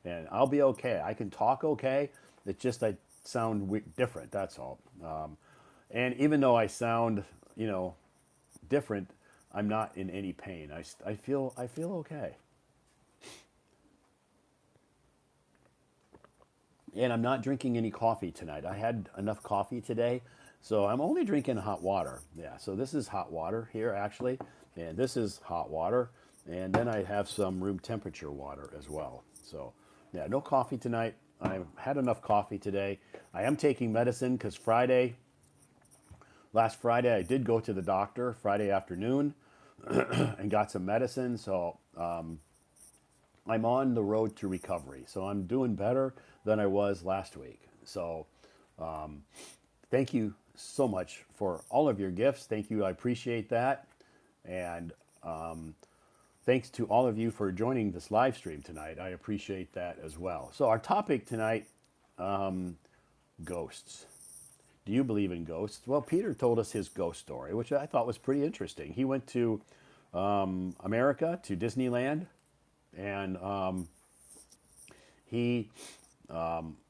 and I'll be okay. I can talk okay. It's just I sound different. That's all. And even though I sound different, I'm not in any pain. I feel okay. And I'm not drinking any coffee tonight. I had enough coffee today, so I'm only drinking hot water. Yeah, so this is hot water here actually, and this is hot water, and then I have some room temperature water as well. So, yeah, no coffee tonight. I've had enough coffee today. I am taking medicine because last Friday, I did go to the doctor Friday afternoon and got some medicine. So I'm on the road to recovery. So I'm doing better than I was last week. So thank you so much for all of your gifts. Thank you. I appreciate that. And thanks to all of you for joining this live stream tonight. I appreciate that as well. So our topic tonight, ghosts. Do you believe in ghosts? Well, Peter told us his ghost story, which I thought was pretty interesting. He went to America, to Disneyland, and he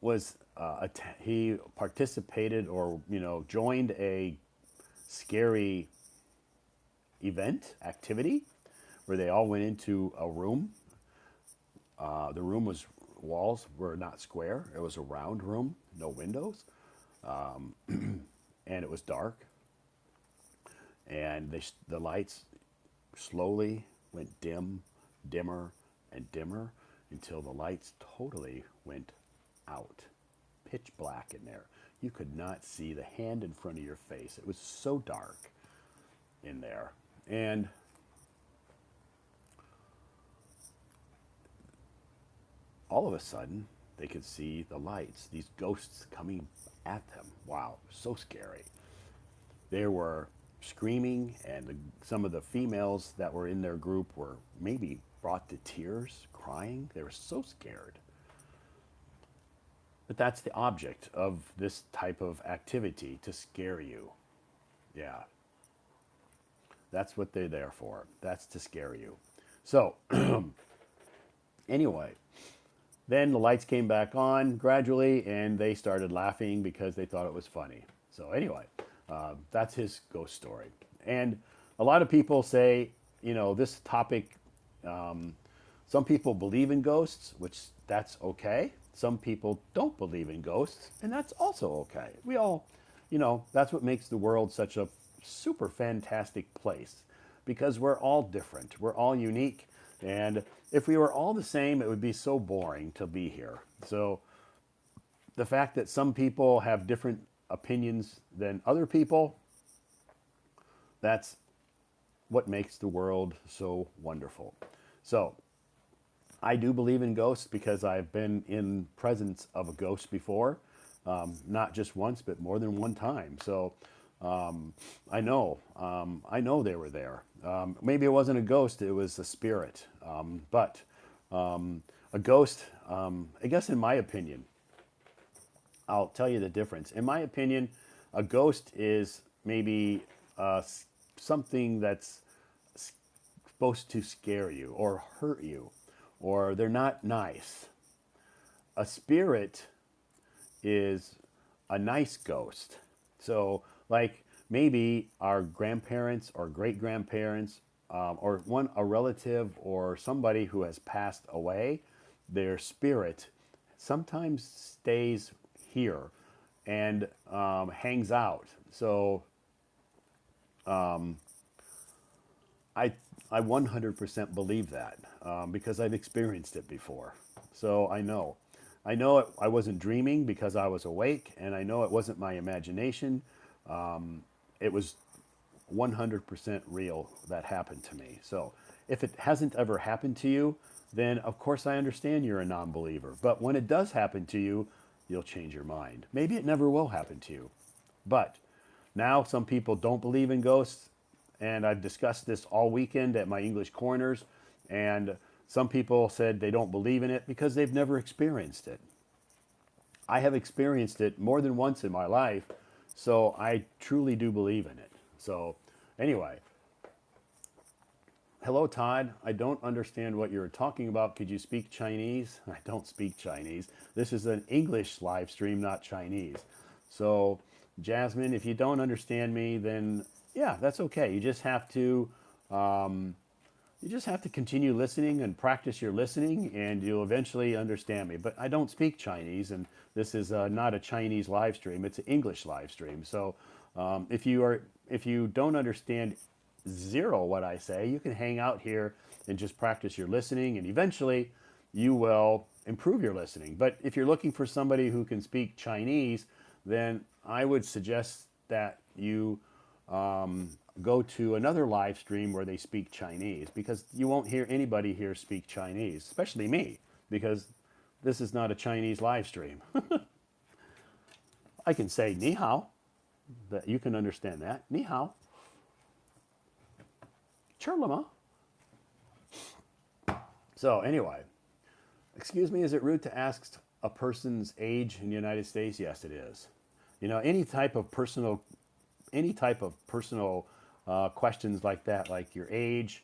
was he participated or joined a scary event activity where they all went into a room. The room was walls were not square; it was a round room, no windows, and it was dark. And the lights slowly went dimmer, and dimmer until the lights totally went out. Pitch black in there. You could not see the hand in front of your face. It was so dark in there. And all of a sudden, they could see the lights, these ghosts coming at them. Wow, so scary. They were screaming, and some of the females that were in their group were maybe brought to tears, crying. They were so scared. But that's the object of this type of activity, to scare you. Yeah, that's what they're there for. That's to scare you. So, anyway, then the lights came back on gradually, and they started laughing because they thought it was funny. So, anyway, that's his ghost story. And a lot of people say, this topic, some people believe in ghosts, which that's okay. Some people don't believe in ghosts, and that's also okay. We all, that's what makes the world such a super fantastic place because we're all different. We're all unique. And if we were all the same, it would be so boring to be here. So the fact that some people have different opinions than other people, that's what makes the world so wonderful. So I do believe in ghosts because I've been in presence of a ghost before, not just once, but more than one time. So I know they were there. Maybe it wasn't a ghost; it was a spirit. But a ghost, I guess, in my opinion, I'll tell you the difference. In my opinion, a ghost is maybe something that's supposed to scare you or hurt you, or they're not nice. A spirit is a nice ghost. So, like maybe our grandparents or great grandparents, or a relative or somebody who has passed away, their spirit sometimes stays here and hangs out. So I I 100% believe that because I've experienced it before. So I know I wasn't dreaming because I was awake, and I know it wasn't my imagination. It was 100% real that happened to me. So if it hasn't ever happened to you, then of course I understand you're a non-believer. But when it does happen to you, you'll change your mind. Maybe it never will happen to you. But now some people don't believe in ghosts, and I've discussed this all weekend at my English corners, and some people said they don't believe in it because they've never experienced it. I have experienced it more than once in my life, so I truly do believe in it. So, anyway, hello, Todd. I don't understand what you're talking about. Could you speak Chinese? I don't speak Chinese. This is an English live stream, not Chinese. So, Jasmine, if you don't understand me, then yeah, that's okay. You just have to continue listening and practice your listening, and you'll eventually understand me. But I don't speak Chinese, and this is not a Chinese live stream; it's an English live stream. So, if you don't understand zero what I say, you can hang out here and just practice your listening, and eventually, you will improve your listening. But if you're looking for somebody who can speak Chinese, then I would suggest that you go to another live stream where they speak Chinese, because you won't hear anybody here speak Chinese, especially me, because this is not a Chinese live stream. I can say ni hao, that you can understand that. Ni hao. Churlama. So anyway, excuse me, is it rude to ask a person's age in the United States? Yes, it is. You know, any type of personal questions like that, like your age.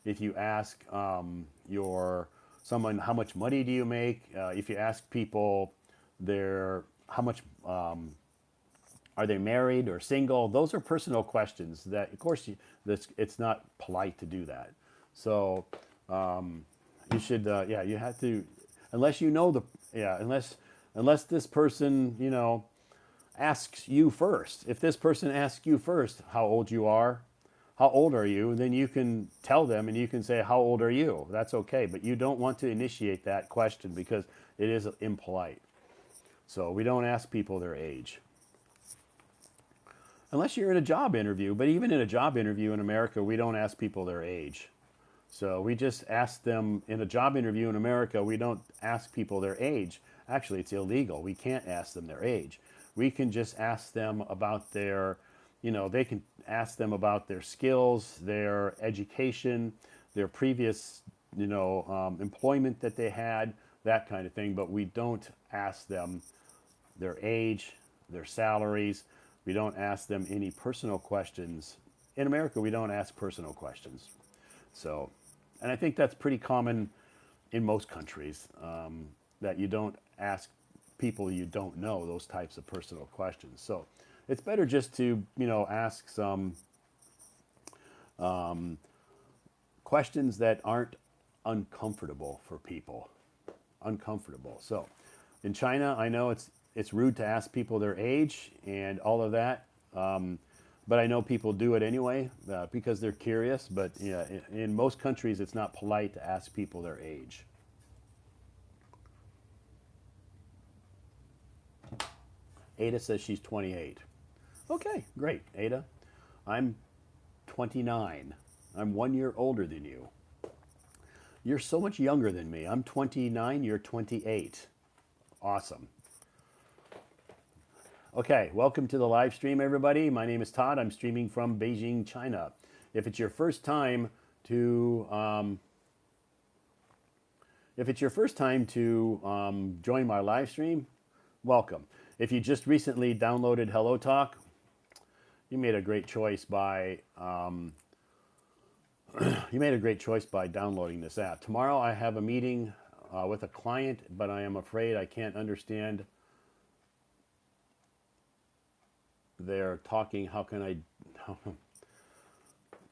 If you ask someone how much money do you make, if you ask people their how much are they married or single, those are personal questions that, of course, it's not polite to do that. So you should, yeah, you have to, unless you know the, yeah, unless this person, you know, asks you first. If this person asks you first how old you are, how old are you, then you can tell them and you can say, how old are you? That's okay. But you don't want to initiate that question because it is impolite. So we don't ask people their age. Unless you're in a job interview. But even in a job interview in America, we don't ask people their age. So we just ask them in a job interview in America, we don't ask people their age. Actually, it's illegal. We can't ask them their age. We can just ask them about their, you know, they can ask them about their skills, their education, their previous, you know, employment that they had, that kind of thing. But we don't ask them their age, their salaries. We don't ask them any personal questions. In America, we don't ask personal questions. So, and I think that's pretty common in most countries, that you don't ask people you don't know those types of personal questions. So it's better just to, you know, ask some questions that aren't uncomfortable for people. Uncomfortable. So in China, I know it's rude to ask people their age and all of that. But I know people do it anyway because they're curious. But yeah, in most countries, it's not polite to ask people their age. Ada says she's 28. Okay, great, Ada. I'm 29. I'm 1 year older than you. You're so much younger than me. I'm 29, you're 28. Awesome. Okay, welcome to the live stream, everybody. My name is Todd. I'm streaming from Beijing, China. If it's your first time to join my live stream, welcome. If you just recently downloaded Hello Talk, you made a great choice by downloading this app. Tomorrow I have a meeting with a client, but I am afraid I can't understand their talking. How can I?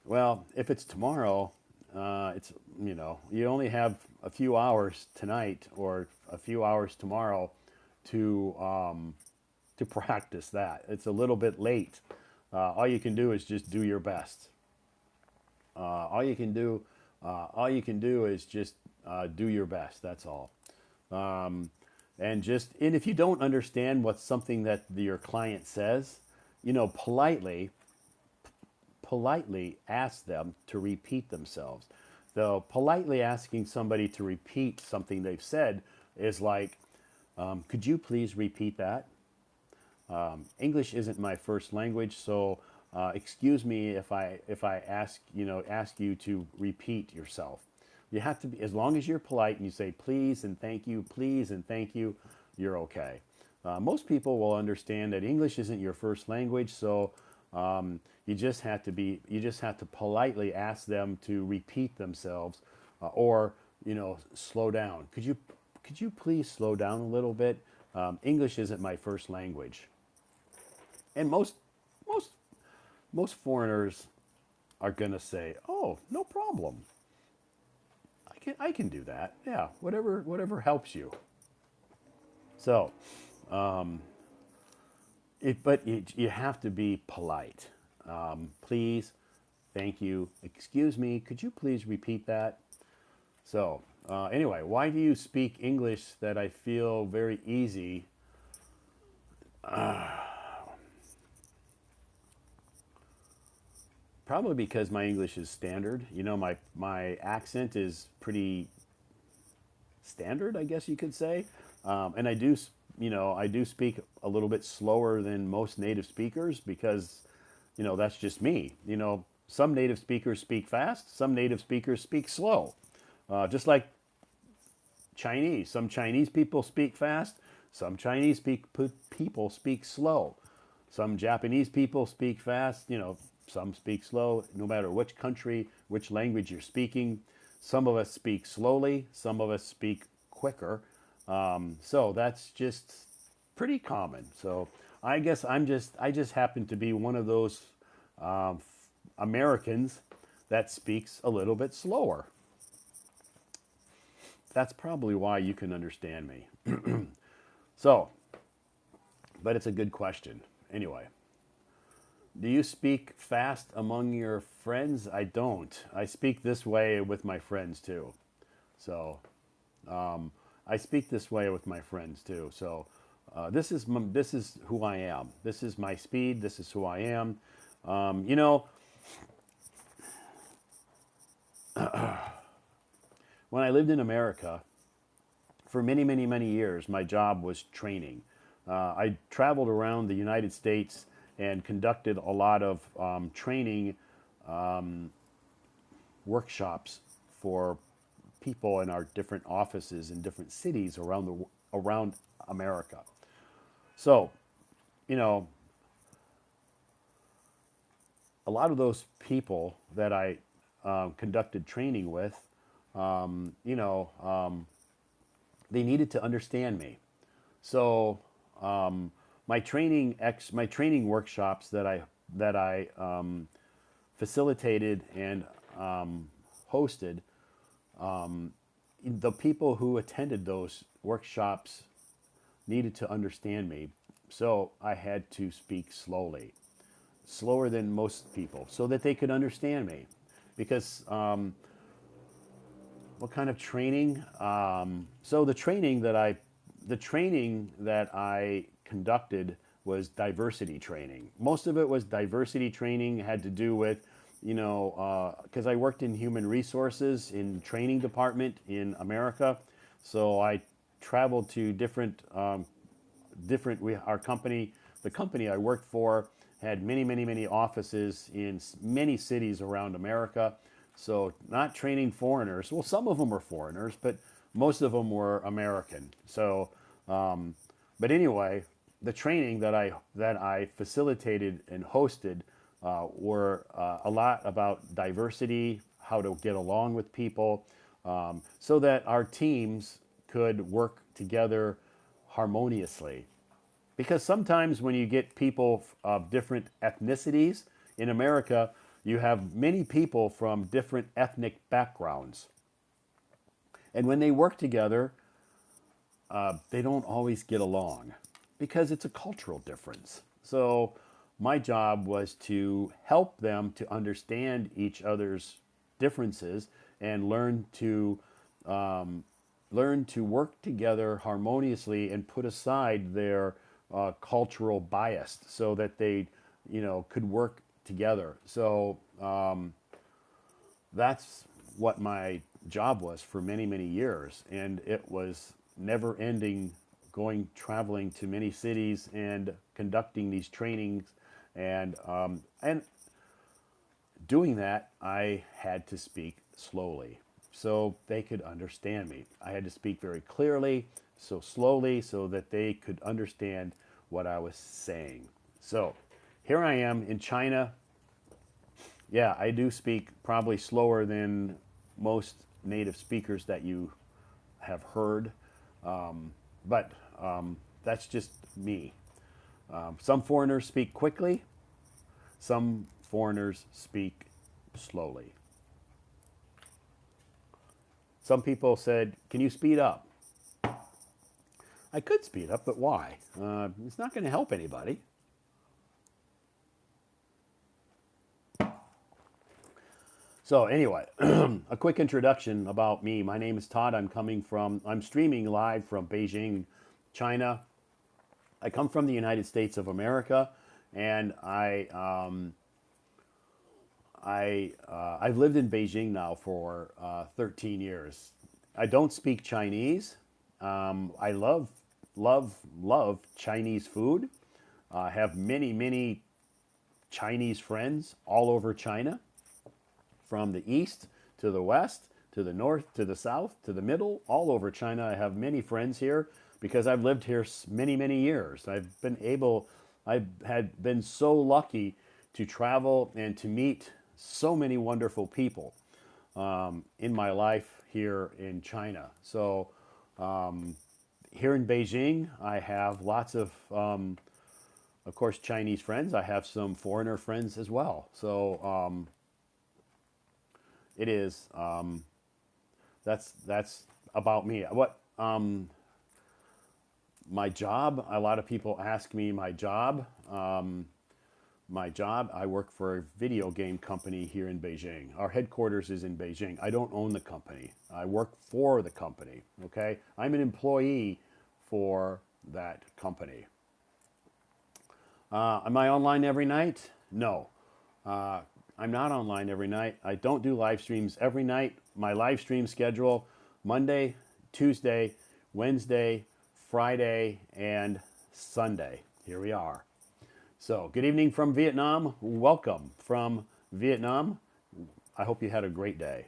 Well, if it's tomorrow, it's, you know, you only have a few hours tonight or a few hours tomorrow to practice that. It's a little bit late. All you can do is just do your best. All you can do, all you can do is just do your best. That's all. And if you don't understand what's something that your client says, politely ask them to repeat themselves. Though politely asking somebody to repeat something they've said is like, could you please repeat that? English isn't my first language, so excuse me if I ask you to repeat yourself. You have to be, as long as you're polite and you say please and thank you, please and thank you, you're okay. Most people will understand that English isn't your first language, so you just have to politely ask them to repeat themselves, or slow down. Could you please slow down a little bit? English isn't my first language. And most most foreigners are gonna say, "Oh, no problem. I can do that. Yeah, whatever helps you." So, you have to be polite. Please, thank you, excuse me. Could you please repeat that? So, anyway, why do you speak English that I feel very easy? Probably because my English is standard. My accent is pretty standard, I guess you could say. And I do speak a little bit slower than most native speakers because, that's just me. Some native speakers speak fast, some native speakers speak slow. Just like Chinese. Some Chinese people speak fast, some people speak slow. Some Japanese people speak fast, some speak slow, no matter which country, which language you're speaking. Some of us speak slowly, some of us speak quicker. So that's just pretty common. So I guess I just happen to be one of those Americans that speaks a little bit slower. That's probably why you can understand me. So, but it's a good question. Anyway, do you speak fast among your friends? I don't. I speak this way with my friends too. So, I speak this way with my friends too. So, this is who I am. This is my speed. This is who I am. You know, when I lived in America for many, many, many years, my job was training. I traveled around the United States and conducted a lot of training workshops for people in our different offices in different cities around America. So, you know, a lot of those people that I conducted training with, you know, they needed to understand me. So my training workshops that I facilitated and hosted, the people who attended those workshops needed to understand me. So I had to speak slowly, slower than most people, so that they could understand me. Because what kind of training? So the training that I conducted was diversity training. Most of it was diversity training. It had to do with, because I worked in human resources in training department in America, so I traveled to our company, the company I worked for, had many, many, many offices in many cities around America. So not training foreigners. Well, some of them were foreigners, but most of them were American. So, but anyway, the training that I facilitated and hosted were a lot about diversity, how to get along with people, so that our teams could work together harmoniously. Because sometimes when you get people of different ethnicities in America, you have many people from different ethnic backgrounds. And when they work together, they don't always get along because it's a cultural difference. So my job was to help them to understand each other's differences and learn to work together harmoniously and put aside their cultural bias so that they, could work together. So that's what my job was for many, many years. And it was never ending, going, traveling to many cities and conducting these trainings. And doing that, I had to speak slowly so they could understand me. I had to speak very clearly, so slowly, so that they could understand what I was saying. So here I am in China. Yeah, I do speak probably slower than most native speakers that you have heard, but that's just me. Some foreigners speak quickly, some foreigners speak slowly. Some people said, "Can you speed up?" I could speed up, but why? It's not going to help anybody. So anyway, a quick introduction about me. My name is Todd. I'm streaming live from Beijing, China. I come from the United States of America, and I've lived in Beijing now for 13 years. I don't speak Chinese. I love Chinese food. I have many, many Chinese friends all over China, from the east to the west, to the north, to the south, to the middle, all over China. I have many friends here because I've lived here many, many years. I've had been so lucky to travel and to meet so many wonderful people in my life here in China. So here in Beijing, I have lots of course, Chinese friends. I have some foreigner friends as well. So it is that's about me. What my job? A lot of people ask me my job. My job, I work for a video game company here in Beijing. Our headquarters is in Beijing. I don't own the company. I work for the company, okay? I'm an employee for that company. Am I online every night? No. I'm not online every night. I don't do live streams every night. My live stream schedule: Monday, Tuesday, Wednesday, Friday, and Sunday. Here we are. So, good evening from Vietnam. Welcome from Vietnam. I hope you had a great day.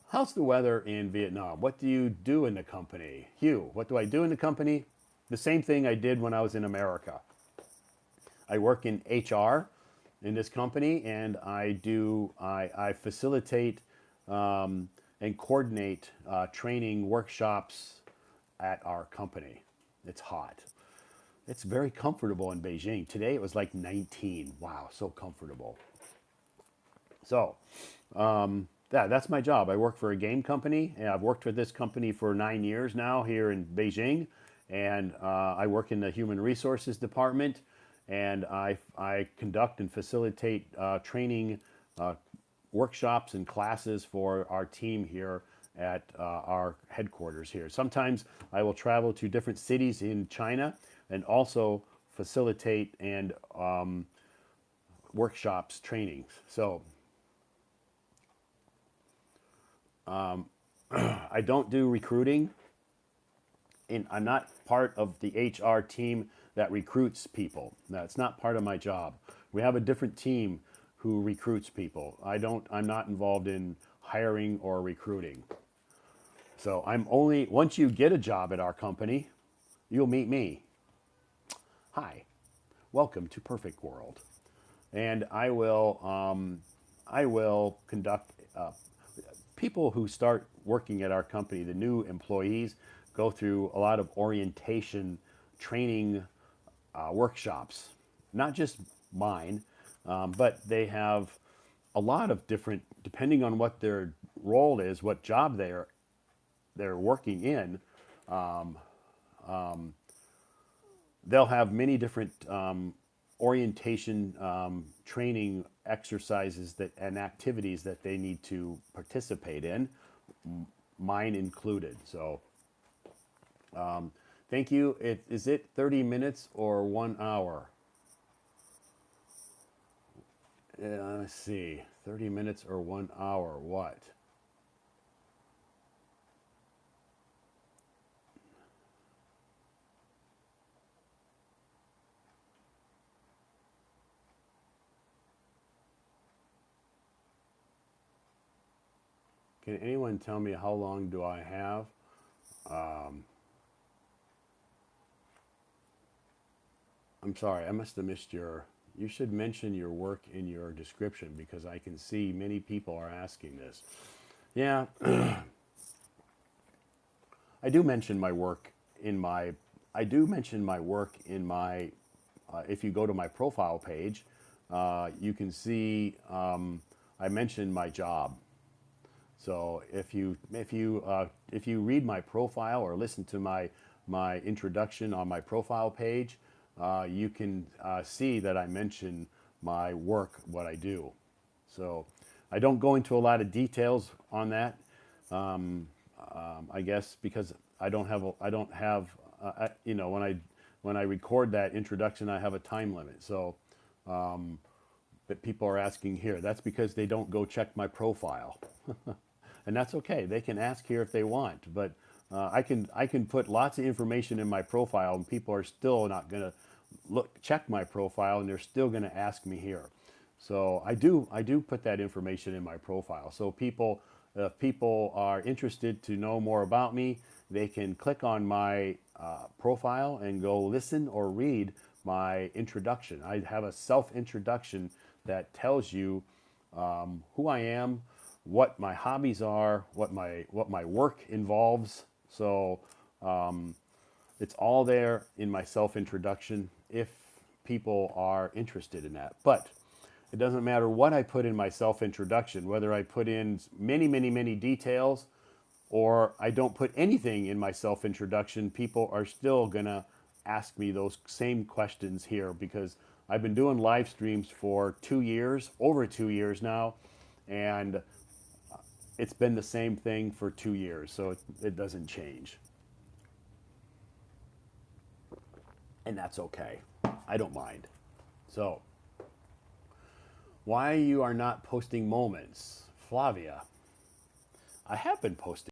How's the weather in Vietnam? What do you do in the company? Hugh, what do I do in the company? The same thing I did when I was in America. I work in HR in this company, and I facilitate and coordinate training workshops at our company. It's hot. It's very comfortable in Beijing. Today it was like 19. Wow, so comfortable. So, yeah, that's my job. I work for a game company, and I've worked with this company for 9 years now here in Beijing. And I work in the human resources department, and I conduct and facilitate training workshops and classes for our team here at our headquarters here. Sometimes I will travel to different cities in China and also facilitate and workshops, trainings. So I don't do recruiting. I'm not part of the HR team that recruits people. That's not part of my job. We have a different team who recruits people. I'm not involved in hiring or recruiting. So once you get a job at our company, you'll meet me. Hi, welcome to Perfect World. And I will conduct people who start working at our company, the new employees, go through a lot of orientation training workshops, not just mine, but they have a lot of different, depending on what their role is, what job they are they're working in, they'll have many different orientation training exercises that and activities that they need to participate in, mine included. So thank you. Is it 30 minutes or 1 hour? Let's see, 30 minutes or 1 hour, what? Can anyone tell me how long do I have? I'm sorry, I must have missed you should mention your work in your description because I can see many people are asking this. Yeah, I do mention my work in my, I do mention my work in my, if you go to my profile page, you can see I mentioned my job. So if you read my profile or listen to my introduction on my profile page, you can see that I mention my work, what I do. So I don't go into a lot of details on that. I guess because I don't have you know, when I record that introduction, I have a time limit. So but people are asking here. That's because they don't go check my profile. And that's okay. They can ask here if they want, but I can put lots of information in my profile, and people are still not going to check my profile, and they're still going to ask me here. So I do put that information in my profile. So if people are interested to know more about me, they can click on my profile and go listen or read my introduction. I have a self introduction that tells you who I am, what my hobbies are, what my work involves. So it's all there in my self introduction if people are interested in that. But it doesn't matter what I put in my self introduction, whether I put in many details or I don't put anything in my self introduction, people are still going to ask me those same questions here because I've been doing live streams for 2 years, over 2 years now, and it's been the same thing for 2 years, so it doesn't change. And that's okay. I don't mind. So, why you are not posting moments? Flavia, I have been posting